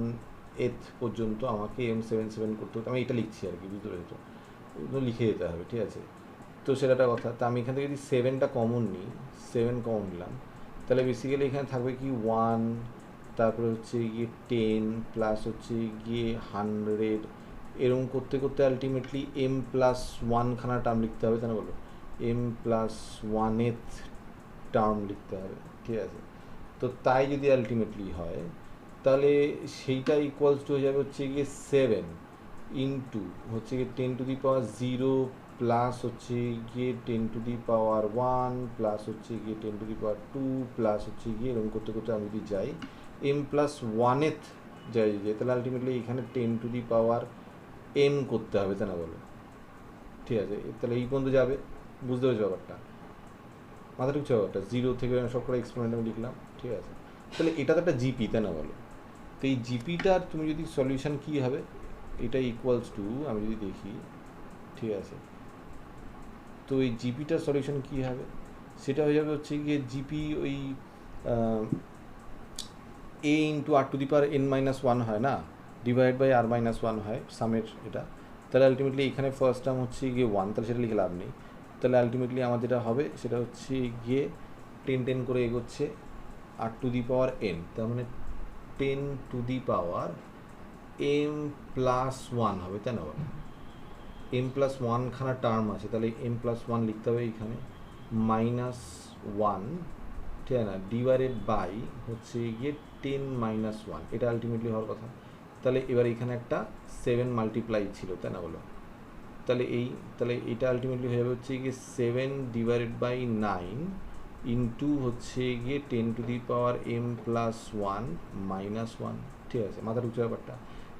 পর্যন্ত আমাকে m77 করতে হতো, আমি এটা লিখছি আর কি, বুঝতে পেরেছো, লিখে দিতে হবে, ঠিক আছে। তো সেটা একটা কথা, তা আমি এখান থেকে যদি 7টা কমন নিই, 7 কমন নিলাম, তাহলে বেসিক্যালি এখানে থাকবে কি 1, তারপরে হচ্ছে গিয়ে 10 প্লাস হচ্ছে গিয়ে 100, এরকম করতে করতে আলটিমেটলি m+1 খানা টার্ম লিখতে হবে, তাই না বলো, m+1 টার্ম লিখতে হবে, ঠিক আছে। তো তাই যদি আলটিমেটলি হয় তাহলে সেইটা ইকুয়ালস টু হয়ে যাবে হচ্ছে গিয়ে 7 ইন্টু হচ্ছে গিয়ে 10⁻0 প্লাস হচ্ছে গিয়ে 10⁻1 প্লাস হচ্ছে গিয়ে 10⁻2 প্লাস হচ্ছে গিয়ে এরকম করতে করতে আমি যদি যাই m+1 যাই তাহলে আলটিমেটলি এখানে 10⁻m করতে হবে, তাই না বলো, ঠিক আছে, তাহলে এই পর্যন্ত যাবে, বুঝতে পেরেছো ব্যাপারটা, মাথা ঢুকছে ব্যাপারটা, 0 থেকে সব করে এক্সপোনেন্ট আমি লিখলাম, ঠিক আছে, তাহলে এটা তো একটা জিপি, তাই না বলো, তো এই জিপিটার তুমি যদি সলিউশন কী হবে, এটা ইকুয়ালস টু আমি যদি দেখি, ঠিক আছে, তো এই জিপিটার সলিউশন কী হবে, সেটা হয়ে যাবে হচ্ছে গিয়ে জিপি ওই a into r to the power n minus one হয় না, divide by r minus one হয় সামের এটা, তাহলে আলটিমেটলি এখানে ফার্স্ট টার্ম হচ্ছে গিয়ে ওয়ান, তাহলে সেটা লিখে লাভ নেই। তাহলে আলটিমেটলি আমার যেটা হবে সেটা হচ্ছে গিয়ে 10 করে এগোচ্ছে আর টু দি পাওয়ার এন, তার মানে 10 to the power M plus one হবে, তাই না? এম প্লাস ওয়ান খানা টার্ম আছে, তাহলে এম প্লাস ওয়ান লিখতে হবে এইখানে মাইনাস ওয়ান, ঠিক আছে না, ডিভাইডেড বাই হচ্ছে গিয়ে 10 মাইনাস ওয়ান, এটা আলটিমেটলি হওয়ার কথা। তাহলে এবার এখানে একটা 7 মাল্টিপ্লাই ছিল, তাই না বলো? তাহলে এটা আলটিমেটলি হয়ে যাবে হচ্ছে গিয়ে 7 ডিভাইডেড বাই 9 ইন্টু হচ্ছে গিয়ে 10 to the power M plus one minus one, ঠিক আছে? মাথার উচ্চ ব্যাপারটা।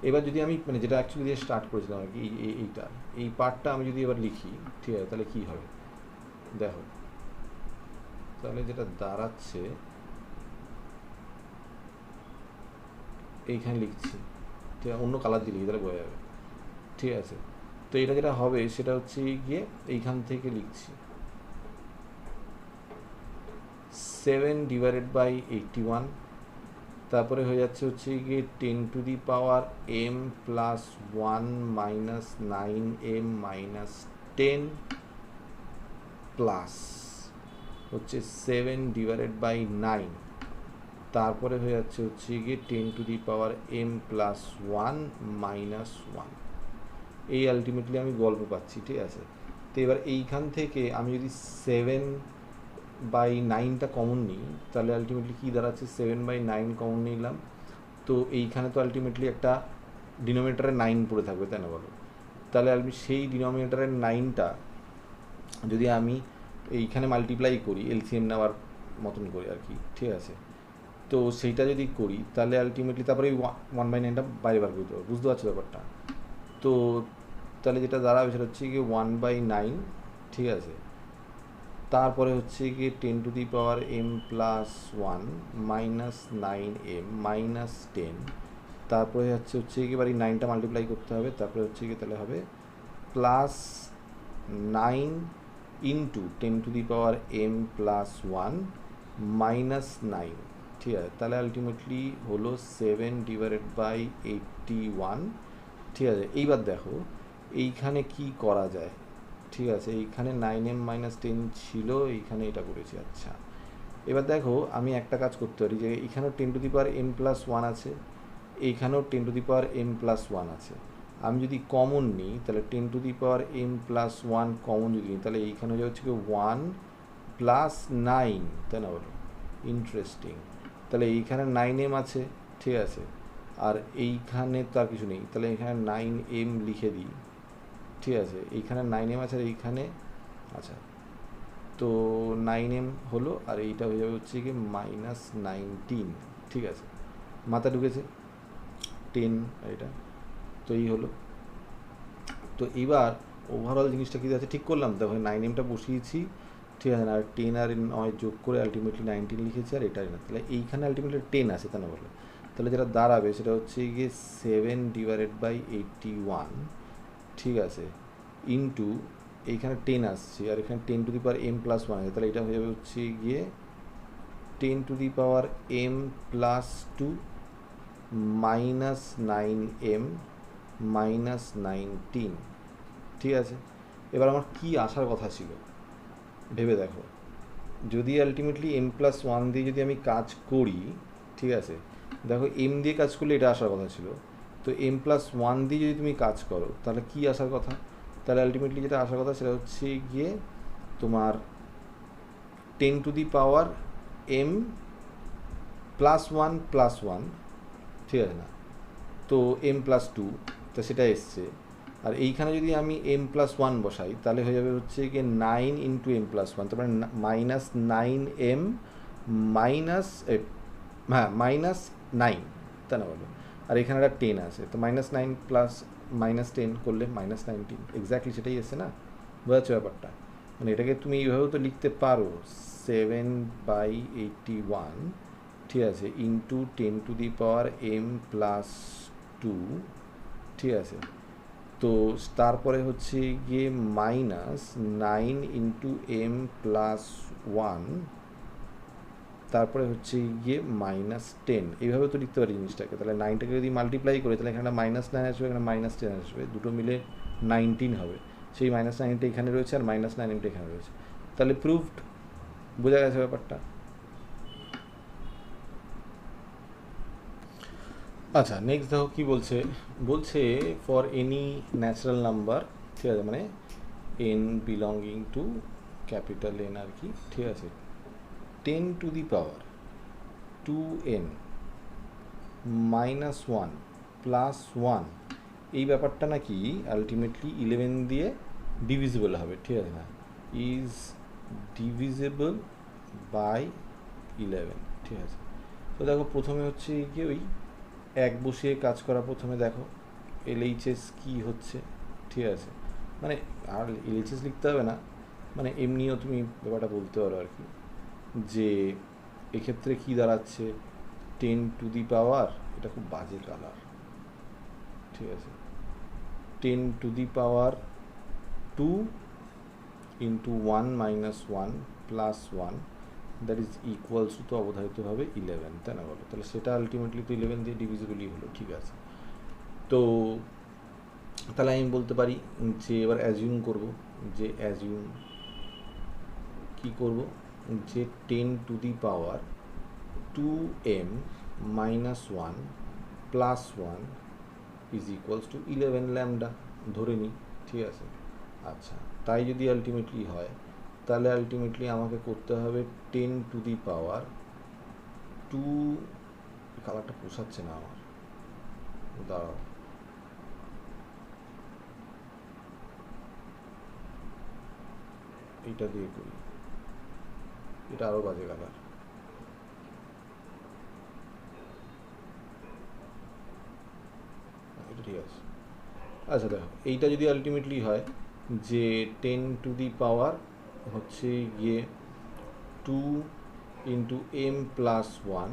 এবার যদি আমি মানে যেটা অ্যাকচুয়ালি দিয়ে স্টার্ট করেছিলাম আর কি, এই পার্টটা আমি যদি এবার লিখি, ঠিক আছে, তাহলে কী হবে দেখো, তাহলে যেটা দাঁড়াচ্ছে এইখানে লিখছি, ঠিক আছে, অন্য কালার দিয়ে লিখি তাহলে বোঝা যাবে, ঠিক আছে? তো এটা যেটা হবে সেটা হচ্ছে গিয়ে এইখান থেকে লিখছি 7 ডিভাইডেড বাই 81, তারপরে হয়ে যাচ্ছে হচ্ছে গিয়ে 10 to the power M plus one minus 9m minus 10 plus হচ্ছে 7 ডিভাইডেড বাই 9, তারপরে হয়ে যাচ্ছে হচ্ছে গিয়ে 10 to the power M plus one minus one. এই আলটিমেটলি আমি গল্প পাচ্ছি, ঠিক আছে? তো এবার এইখান থেকে আমি যদি 7 বাই 9টা কমন নিই, তাহলে আলটিমেটলি কী দাঁড়াচ্ছে, 7 বাই 9 কমন নিলাম, তো এইখানে তো আলটিমেটলি একটা ডিনোমিনেটারে 9 পড়ে থাকবে, তাই না বলো? তাহলে আমি সেই ডিনোমিনেটারের 9টা যদি আমি এইখানে মাল্টিপ্লাই করি এলসিএম নেওয়ার মতন করে আর কি, ঠিক আছে? তো সেইটা যদি করি তাহলে আলটিমেটলি তারপরে 1/9টা বাইরে বার করতে হবে, বুঝতে পারছো ব্যাপারটা? তো তাহলে যেটা দাঁড়াবে সেটা হচ্ছে গিয়ে 1/9, ঠিক আছে, তারপরে হচ্ছে গিয়ে 10 to the power M plus one minus 9m minus 10, তারপরে হচ্ছে গিয়ে এবার এই 9টা মাল্টিপ্লাই করতে হবে, তারপরে হচ্ছে গিয়ে তাহলে হবে plus 9 into 10 to the power M plus one minus 9, ঠিক আছে? তাহলে আলটিমেটলি হলো 7 ডিভাইডেড বাই 81, ঠিক আছে? এইবার দেখো এইখানে কি করা যায়, ঠিক আছে? এইখানে 9m মাইনাস 10 ছিল, এইখানে এটা করেছি, আচ্ছা। এবার দেখো আমি একটা কাজ করতে পারি যে এখানেও 10 to the power M plus one আছে, এইখানেও 10 to the power M plus one আছে, আমি যদি কমন নিই তাহলে 10 to the power M plus one common যদি নিই তাহলে এইখানে হচ্ছে কি 1 প্লাস 9, তাই না বলো? ইন্টারেস্টিং। তাহলে এইখানে 9m আছে, ঠিক আছে, আর এইখানে তো আর কিছু নেই, তাহলে এখানে 9m লিখে দিই, ঠিক আছে? এইখানে 9m আছে আর এইখানে, আচ্ছা, তো 9m হলো আর এইটা হয়ে যাবে হচ্ছে কি মাইনাস 19, ঠিক আছে? মাথা ঢুকেছে 10 আর এটা, তো এই হলো। তো এবার ওভারঅল জিনিসটা কী আছে ঠিক করলাম, দেখো 9mটা বসিয়েছি, ঠিক আছে, আর 10 আর 9 যোগ করে আলটিমেটলি 19 লিখেছি, আর এটা না, তাহলে এইখানে আলটিমেটলি 10 আছে, তা না বলো? তাহলে যেটা দাঁড়াবে সেটা হচ্ছে গিয়ে 7 ডিভাইডেড বাই 81, ঠিক আছে, ইন্টু এইখানে 10 আসছে আর এখানে 10 to the power M plus one আছে, তাহলে এটা হয়ে যাবে হচ্ছে গিয়ে 10 to the power M plus two minus 9m minus 19, ঠিক আছে? এবার আমার কি আসার কথা ছিল ভেবে দেখো, যদি আলটিমেটলি এম প্লাস ওয়ান দিয়ে যদি আমি কাজ করি, ঠিক আছে, দেখো এম দিয়ে কাজ করলে এটা আসার কথা ছিল, তো এম প্লাস ওয়ান দিয়ে যদি তুমি কাজ করো তাহলে কি আসার কথা, তাহলে আলটিমেটলি যেটা আসার কথা সেটা হচ্ছে গিয়ে তোমার 10 to the power M plus one, ঠিক আছে না? তো এম প্লাস টু, তো সেটা এসছে, আর এইখানে যদি আমি এম প্লাস ওয়ান বসাই তাহলে হয়ে যাবে হচ্ছে গিয়ে 9 ইন্টু এম প্লাস ওয়ান, তারপরে মাইনাস 9m মাইনাস, হ্যাঁ মাইনাস 9, তাই না বলো? আর এখানে একটা 10 আছে, তো মাইনাস 9 প্লাস মাইনাস 10 করলে মাইনাস 19, এক্স্যাক্টলি সেটাই এসছে না? বোঝাচ্ছ ব্যাপারটা? মানে এটাকে তুমি এইভাবেও তো লিখতে পারো 7/81, ঠিক আছে, into 10 to the power M plus two, ঠিক আছে, তো তারপরে হচ্ছে গিয়ে minus 9 into M plus one, তারপরে হচ্ছে গিয়ে -10, এইভাবে তো লিখতে পারি জিনিসটাকে। তাহলে 9টাকে যদি মাল্টিপ্লাই করে তাহলে এখানে -9 আসবে, এখানে -10 আসবে, দুটো মিলে 19 হবে। সেই -9টা এখানে রয়েছে আর -9টা এখানে রয়েছে, তাহলে প্রুভড। বোঝা গেছে ব্যাপারটা? আচ্ছা, নেক্সট দেখো কি বলছে। বলছে ফর এনি ন্যাচারাল নাম্বার, ঠিক আছে, মানে n belonging to capital N আর কি, ঠিক আছে, 10 to the power 2n -1 plus 1, এই ব্যাপারটা নাকি আলটিমেটলি 11 দিয়ে ডিভিজিবল হবে, ঠিক আছে না, ইজ ডিভিজিবল বাই 11, ঠিক আছে। তো দেখো প্রথমে হচ্ছে কি ওই এক বসিয়ে কাজ করা, প্রথমে দেখো LHS কি হচ্ছে, ঠিক আছে, মানে আর LHS লিখতে হবে না, মানে এমনিও তুমি ব্যাপারটা বলতে পারো আর কি, যে এক্ষেত্রে কি দাঁড়াচ্ছে 10 টু দি পাওয়ার, এটা খুব বাজে কালার, ঠিক আছে, 10 to the power 2 into 1 - 1 plus 1, that is equals to অবধারিতভাবে 11, তাই না বলো? তাহলে সেটা আলটিমেটলি তো 11 দিয়ে ডিভিজিবলই হলো, ঠিক আছে। তো তাহলে আমি বলতে পারি যে এবার অ্যাজিউম করব, যে অ্যাজিউম কি করব, যে 10 to the power 2m - 1 plus 1 is equals two 11 lambda ধরে নিই, ঠিক আছে। আচ্ছা, তাই যদি আলটিমেটলি হয় তাহলে আলটিমেটলি আমাকে করতে হবে 10 টু দি পাওয়ার 2, কালারটা পোষাচ্ছে না আমার, দাঁড়াও, এইটা দিয়ে করি, এটা আরও বাজে কালার, এটা ঠিক আছে। আচ্ছা দেখো, এইটা যদি আলটিমেটলি হয় যে 10 টু দি পাওয়ার হচ্ছে গিয়ে 2 ইন্টু m প্লাস 1,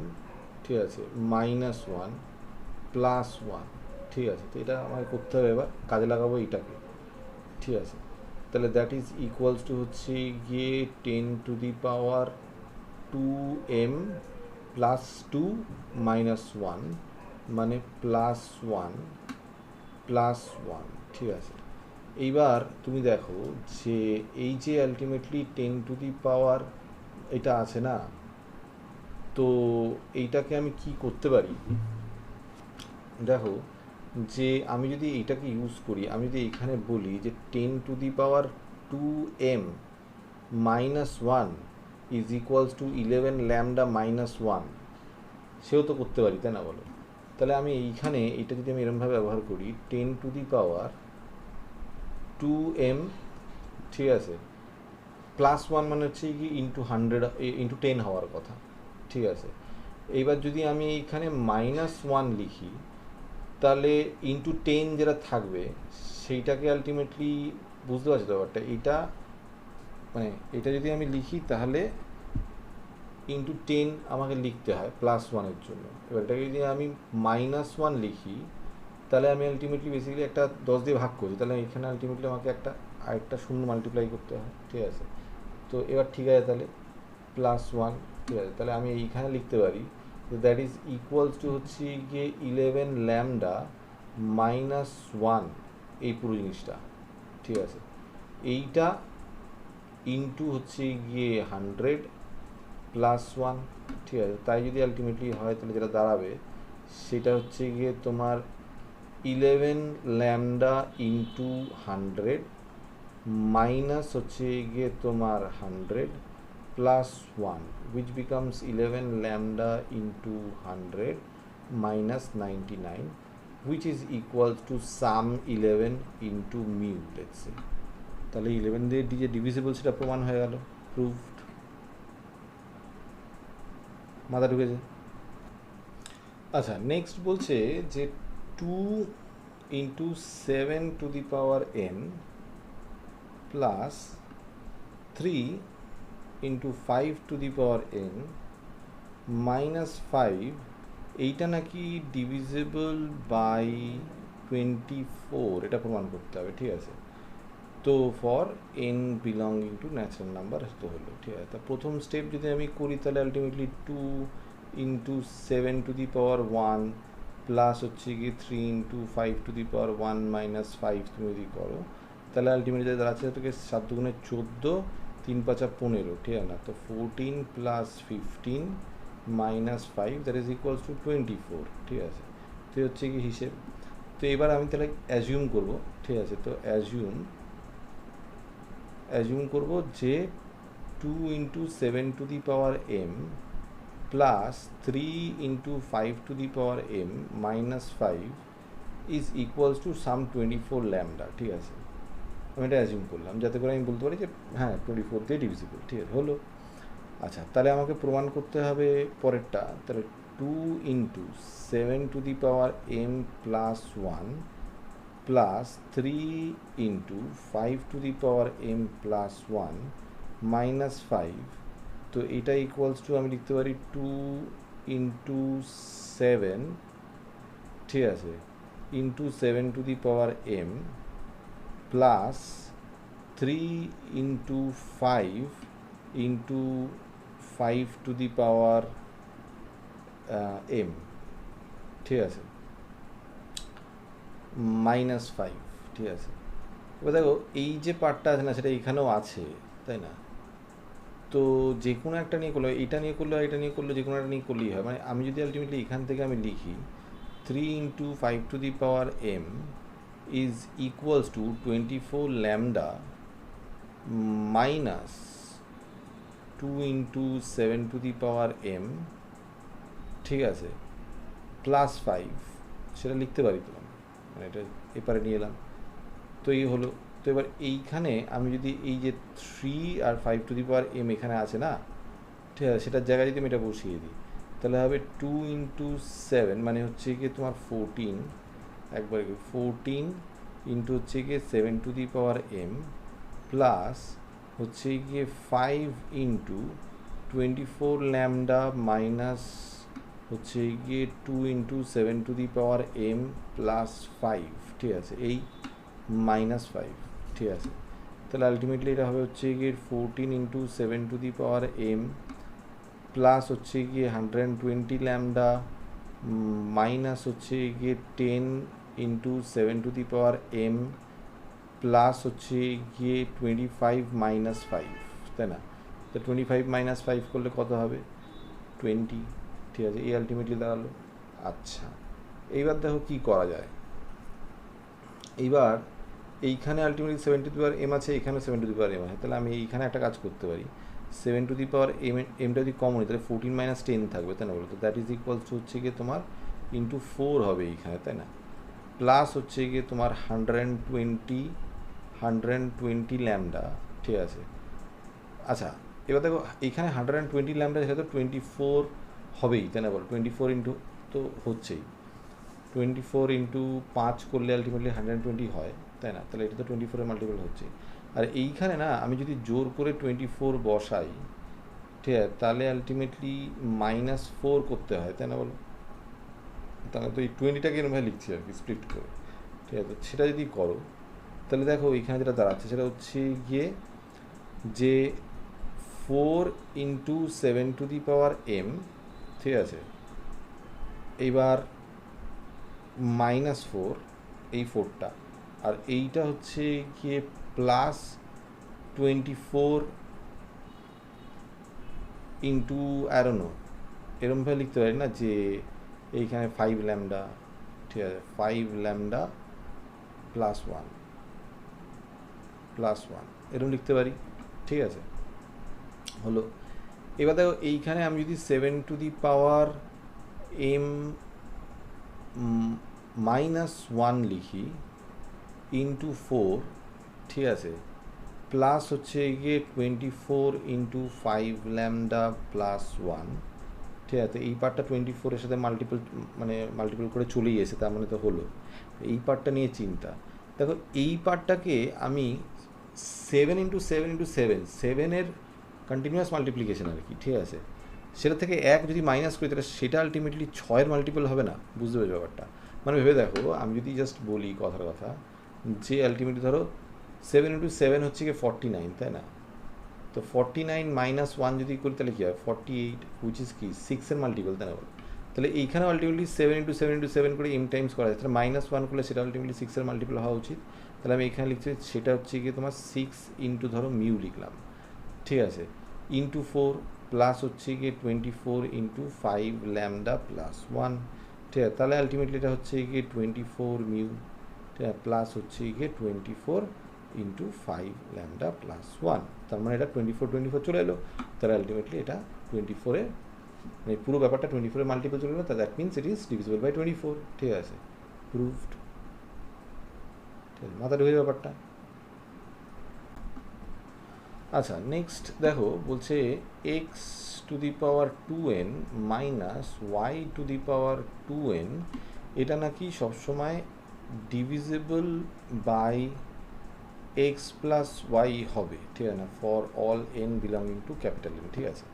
ঠিক আছে, -1 প্লাস 1, ঠিক আছে। তো এটা আমাকে করতে হবে, এবার কাজে লাগাবো এইটাকে, ঠিক আছে। তাহলে দ্যাট ইজ ইকুয়ালস টু হচ্ছে গিয়ে 10 to the power 2m plus 2 -1, মানে প্লাস 1 প্লাস 1, ঠিক আছে। এইবার তুমি দেখো যে এই যে আলটিমেটলি 10 টু দি পাওয়ার এটা আছে না, তো এইটাকে আমি কি করতে পারি, দেখো যে আমি যদি এইটাকে ইউজ করি, আমি যদি এখানে বলি যে 10 to the power 2m -1 is equals two 11 lambda -1, সেও তো করতে পারি, তাই না বলো? তাহলে আমি এইখানে এইটা যদি আমি এরমভাবে ব্যবহার করি 10 টু দি পাওয়ার 2m, ঠিক আছে, প্লাস 1 মানে হচ্ছে কি ইন্টু 100 ইন্টু 10 হওয়ার কথা, ঠিক আছে। এইবার যদি আমি এইখানে -1 লিখি তাহলে ইন্টু 10 যেটা থাকবে সেইটাকে আলটিমেটলি, বুঝতে পারছি তো ব্যাপারটা, এইটা মানে এটা যদি আমি লিখি তাহলে ইন্টু 10 আমাকে লিখতে হয় প্লাস 1-এর জন্য। এবার এটাকে যদি আমি -1 লিখি তাহলে আমি আলটিমেটলি বেসিক্যালি একটা 10 দিয়ে ভাগ করি, তাহলে এখানে আলটিমেটলি আমাকে একটা আরেকটা শূন্য মাল্টিপ্লাই করতে হয়, ঠিক আছে। তো এবার ঠিক আছে, তাহলে +1, ঠিক আছে, তাহলে আমি এইখানে লিখতে পারি দ্যাট ইজ ইকুয়ালস টু হচ্ছে গিয়ে 11 ল্যামডা -1, এই পুরো জিনিসটা, ঠিক আছে, এইটা ইন্টু হচ্ছে গিয়ে 100 প্লাস 1, ঠিক আছে। তাই যদি আলটিমেটলি হয় তাহলে যেটা দাঁড়াবে সেটা হচ্ছে গিয়ে তোমার 11 ল্যামডা ইন্টু 100 মাইনাস হচ্ছে গিয়ে তোমার 100 plus 1, which becomes 11 lambda into 100 minus 99, which is equals to sum 11 into mu, let's say. তাহলে 11 দিয়ে যে ডিভিজিবল সেটা প্রমাণ হয়ে গেল, প্রুভড। মাথা ঢুকেছে? আচ্ছা, নেক্সট বলছে যে 2 into 7 two the power n plus 3 into 5 two the power n minus 5, এইটা নাকি ডিভিজিবল বাই 24, এটা প্রমাণ করতে হবে, ঠিক আছে। তো for N belonging two natural number তো হলো, ঠিক আছে। তা প্রথম স্টেপ যদি আমি করি তাহলে ultimately 2 into 7 two the power 1 plus হচ্ছে গিয়ে 3 into 5 two the power 1 minus 5 তুমি যদি করো তাহলে আলটিমেটলি যা দাঁড়াচ্ছে তোকে 7 দুগুণে 14, 3 5 15, ঠিক আছে না? তো 14 plus 15 minus 5 that is equals two 24, ঠিক আছে। তো হচ্ছে কি হিসেব। তো এবার আমি তাহলে অ্যাজিউম করবো, ঠিক আছে। তো অ্যাজিউম করবো যে 2 into 7 two the power m plus 3 into 5 two the power m minus 5 is equals to some 24 lambda, ঠিক আছে। আমি এটা অ্যাজিউম করলাম যাতে করে আমি বলতে পারি যে হ্যাঁ 24 দিয়ে ডিভিজিবল, ঠিক আছে, হলো। আচ্ছা, তাহলে আমাকে প্রমাণ করতে হবে পরেরটা। তাহলে 2 into 7 two the power m plus 1 plus 3 into 5 two the power m plus 1 minus 5, তো এটা ইকুয়ালস টু আমি লিখতে পারি 2 ইন্টু 7, ঠিক আছে, into 7 two the power m plus 3 into 5 into 5 two the power m, ঠিক আছে, মাইনাস 5, ঠিক আছে। এবার দেখো এই যে পার্টটা আছে না সেটা এখানেও আছে, তাই না? তো যে কোনো একটা নিয়ে করলো, এটা নিয়ে করলো, এটা নিয়ে করলো, যে কোনো একটা নিয়ে করলেই হয়। মানে আমি যদি আলটিমেটলি এখান থেকে আমি লিখি 3 into 5 two the power m is equals two 24 lambda minus 2 into 7 two the power m, ঠিক আছে, প্লাস 5, সেটা লিখতে পারি তো, মানে এটা এপারে নিয়ে এলাম। তো এই হলো। তো এবার এইখানে আমি যদি এই যে 3 আর 5 টু দি পাওয়ার m এখানে আছে না, ঠিক আছে, সেটার জায়গায় যদি আমি এটা বসিয়ে দিই তাহলে হবে 2 ইন্টু 7 মানে হচ্ছে গিয়ে তোমার 14, একবারে 14 ইন্টু হচ্ছে গিয়ে 7 two the power m plus হচ্ছে গিয়ে 5 ইন্টু 24 ল্যামডা মাইনাস হচ্ছে গিয়ে 2 into 7 two the power m plus 5, ঠিক আছে, এই মাইনাস 5, ঠিক আছে। তাহলে আলটিমেটলি এটা হবে হচ্ছে গিয়ে 14 into 7 two the power m plus হচ্ছে গিয়ে 120 ল্যামডা মাইনাস হচ্ছে গিয়ে 10 into 7 two the power m plus হচ্ছে গিয়ে 25 মাইনাস 5, তাই না? তো 25 মাইনাস 5 করলে কত হবে? 20, ঠিক আছে, এই আলটিমেটলি দাঁড়ালো। আচ্ছা, এইবার দেখো কি করা যায়। এইবার এইখানে ultimately 7 two the power m আছে, এখানে 7 টু দি পাওয়ার m আছে, তাহলে আমি এইখানে একটা কাজ করতে পারি। 7 টু দি পাওয়ার mটা যদি কমন হয় তাহলে 14 মাইনাস 10 থাকবে, তাই না? বলো তো দ্যাট ইজ ইকুয়ালস টু হচ্ছে গিয়ে তোমার ইন্টু 4 হবে এইখানে, তাই না? প্লাস হচ্ছে গিয়ে তোমার 120 ল্যামডা, ঠিক আছে। আচ্ছা, এবার দেখো এইখানে 120 ল্যামডা সেটা তো 24 হবেই, তাই না? বলো 24 ইন্টু তো হচ্ছেই, 24 ইন্টু 5 করলে আলটিমেটলি 120 হয়, তাই না? তাহলে এটা তো 24-এর মাল্টিপল হচ্ছে। আর এইখানে না আমি যদি জোর করে 24 বসাই, ঠিক আছে, তাহলে আলটিমেটলি -4 করতে হয়, তাই না? বলো, তাহলে তো এই 20টাকে এরকমভাবে লিখছি আর কি, স্প্লিট করে, ঠিক আছে। সেটা যদি করো তাহলে দেখো এইখানে যেটা দাঁড়াচ্ছে সেটা হচ্ছে গিয়ে যে 4 into 7 two the power m, ঠিক আছে, এইবার -4 এই 4টা, আর এইটা হচ্ছে গিয়ে প্লাস 24 ইন্টু অ্যারোনো, এরমভাবে লিখতে পারি না যে এইখানে 5 ল্যামডা, ঠিক আছে, 5 ল্যামডা প্লাস 1 এরকম লিখতে পারি, ঠিক আছে, হলো। এবার দেখো এইখানে আমি যদি 7 two the power m minus 1 লিখি ইন্টু 4, ঠিক আছে, প্লাস হচ্ছে গিয়ে 24 ইন্টু 5 ল্যামডা প্লাস 1, ঠিক আছে। এই পার্টটা 24-এর সাথে মাল্টিপল করে চলেই এসে, তার মানে তো হলো। এই পার্টটা নিয়ে চিন্তা। দেখো এই পার্টটাকে আমি 7 ইন্টু 7 ইন্টু 7-এর কন্টিনিউয়াস মাল্টিপ্লিকেশন আর কি, ঠিক আছে, সেটা থেকে 1 যদি মাইনাস করি তাহলে সেটা আলটিমেটলি 6-এর মাল্টিপল হবে না। বুঝতে পেরেছো ব্যাপারটা? মানে ভেবে দেখো, আমি যদি জাস্ট বলি কথার কথা যে আলটিমেটলি ধরো 7 ইন্টু 7 হচ্ছে কি 49, তাই না? তো 49 মাইনাস 1 যদি করি তাহলে কী হয় 48, হুইচ ইজ কি 6-এর মাল্টিপল, তাই না? তাহলে এইখানে আলটিমেটলি 7 ইন্টু 7 ইন্টু 7 করে এম টাইমস করা যায়, তাহলে মাইনাস 1 করলে সেটা আলটিমেটলি 6-এর মাল্টিপল হওয়া উচিত। তাহলে আমি এখানে লিখছি সেটা হচ্ছে গিয়ে তোমার 6 ইন্টু ধরো মিউ লিখলাম, ঠিক আছে, ইন্টু 4 প্লাস হচ্ছে গিয়ে 24 ইন্টু 5 ল্যামডা প্লাস 1, ঠিক আছে। তাহলে আলটিমেটলি এটা হচ্ছে গিয়ে 24 মিউ, ঠিক আছে, প্লাস হচ্ছে গিয়ে 24 ইন্টু 5 ল্যামডা প্লাস 1, তার মানে এটা 24 চলে এলো। তাহলে আলটিমেটলি এটা 24-এর মানে পুরো ব্যাপারটা 24-এর মাল্টিপল চলে এলো, that means it is divisible by 24, ঠিক আছে, প্রুভড। ঠিক আছে, মাথা ঢুকে ব্যাপারটা। আচ্ছা, নেক্সট দেখো বলছে X to the power 2n minus Y to the power 2n এটা নাকি সবসময় divisible by X plus Y হবে, ঠিক আছে না, for all N belonging to capital N, ঠিক আছে।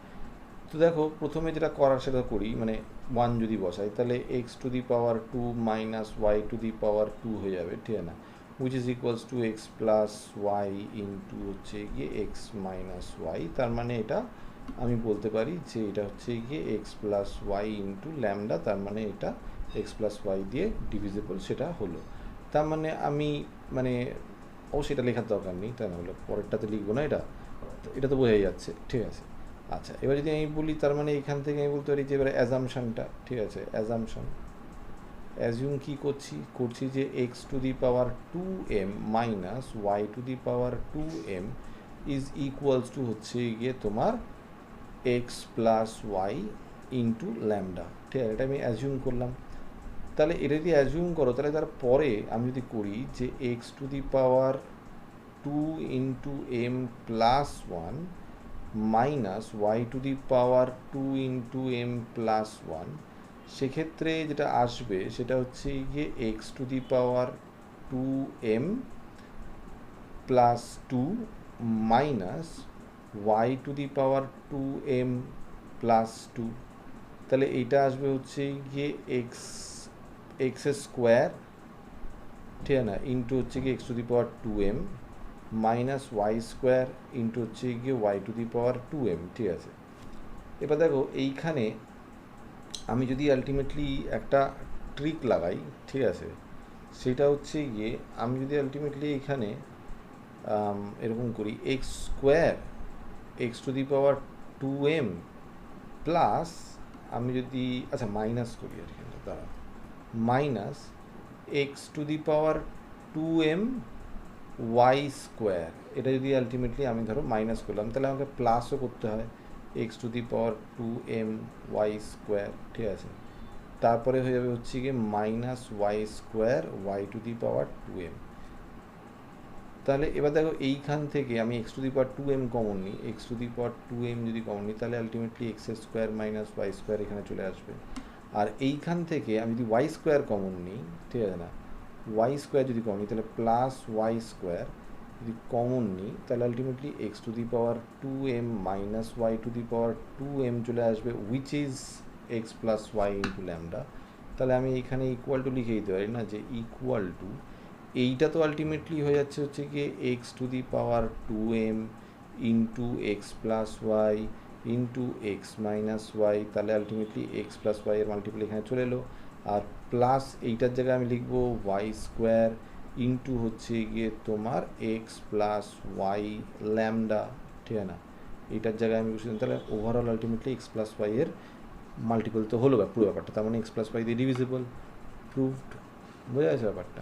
তো দেখো প্রথমে যেটা করার সেটা করি, মানে 1 যদি বসাই তাহলে x to the power 2 minus Y to the power 2 হয়ে যাবে, ঠিক আছে না, which is equals to x plus Y into হচ্ছে গিয়ে এক্স মাইনাস ওয়াই। তার মানে এটা আমি বলতে পারি যে এটা হচ্ছে গিয়ে X plus Y into lambda, তার মানে এটা এক্স প্লাস ওয়াই দিয়ে ডিভিজিবল সেটা হলো। তার মানে আমি মানে সেটা লেখার দরকার নেই, তাই না, হলো পরেরটাতে লিখবো না, এটা তো বোঝাই যাচ্ছে, ঠিক আছে। আচ্ছা, এবার যদি আমি বলি তার মানে এখান থেকে আমি বলতে পারি যে এবারে অ্যাজামশনটা, ঠিক আছে, অ্যাজিউম কী করছি যে X to the power 2m minus Y to the power 2m is equals to হচ্ছে গিয়ে তোমার X plus Y into lambda, ঠিক আছে, এটা আমি অ্যাজিউম করলাম। তাহলে এটা যদি অ্যাজিউম করো তাহলে তারপরে আমি যদি করি যে X to the power 2 into M plus 1 minus Y to the power 2 into M plus 1, সেক্ষেত্রে যেটা আসবে সেটা হচ্ছে গিয়ে X to the power 2m plus 2 minus Y to the power 2m plus 2, তাহলে এইটা আসবে হচ্ছে গিয়ে এক্স স্কোয়ার, ঠিক আছে না, ইন্টু হচ্ছে গিয়ে X to the power 2m minus Y square into হচ্ছে গিয়ে Y to the power 2m, ঠিক আছে। এবার দেখো এইখানে আমি যদি আলটিমেটলি একটা ট্রিক লাগাই, ঠিক আছে, সেটা হচ্ছে গিয়ে আমি যদি আলটিমেটলি এখানে এরকম করি X square X to the power 2m plus আমি যদি আচ্ছা মাইনাস করি আর কি, দাঁড়া, minus X to the power 2m Y square, এটা যদি আলটিমেটলি আমি ধরো মাইনাস করলাম তাহলে আমাকে প্লাসও করতে হয় x to the power 2m Y square, ঠিক আছে, তারপরে হয়ে যাবে হচ্ছে গিয়ে minus Y square y to the power 2m। তাহলে এবার দেখো এইখান থেকে আমি x to the power 2m common নিই, x to the power 2m যদি কমন নিই তাহলে ultimately x square minus Y square এখানে চলে আসবে। আর এইখান থেকে আমি যদি ওয়াই স্কোয়ার কমন নিই, ঠিক আছে না, ওয়াই স্কোয়ার যদি কমন নিই তাহলে প্লাস ওয়াই স্কোয়ার যদি কমন নিই তাহলে ultimately X to the power 2m minus Y to the power 2m চলে আসবে, which is X plus Y into lambda. তাহলে আমি এখানে ইকুয়াল টু লিখে দিতে পারি না, যে ইকুয়াল টু এইটা তো আলটিমেটলি হয়ে যাচ্ছে হচ্ছে গিয়ে X to the power 2m into X plus Y into X minus Y, তাহলে আলটিমেটলি এক্স প্লাস ওয়াই এর মাল্টিপল এখানে চলে এলো, আর প্লাস এইটার জায়গায় আমি লিখবো ওয়াই স্কোয়ার ইন্টু হচ্ছে গিয়ে তোমার এক্স প্লাস ওয়াই ল্যামডা, ঠিক আছে না, এইটার জায়গায় আমি বসে, তাহলে overall ultimately X plus Y এর মাল্টিপল তো হলো পুরো ব্যাপারটা, তার মানে এক্স প্লাস ওয়াই দিয়ে ডিভিজিবল, প্রুভড। বোঝা যাচ্ছে ব্যাপারটা?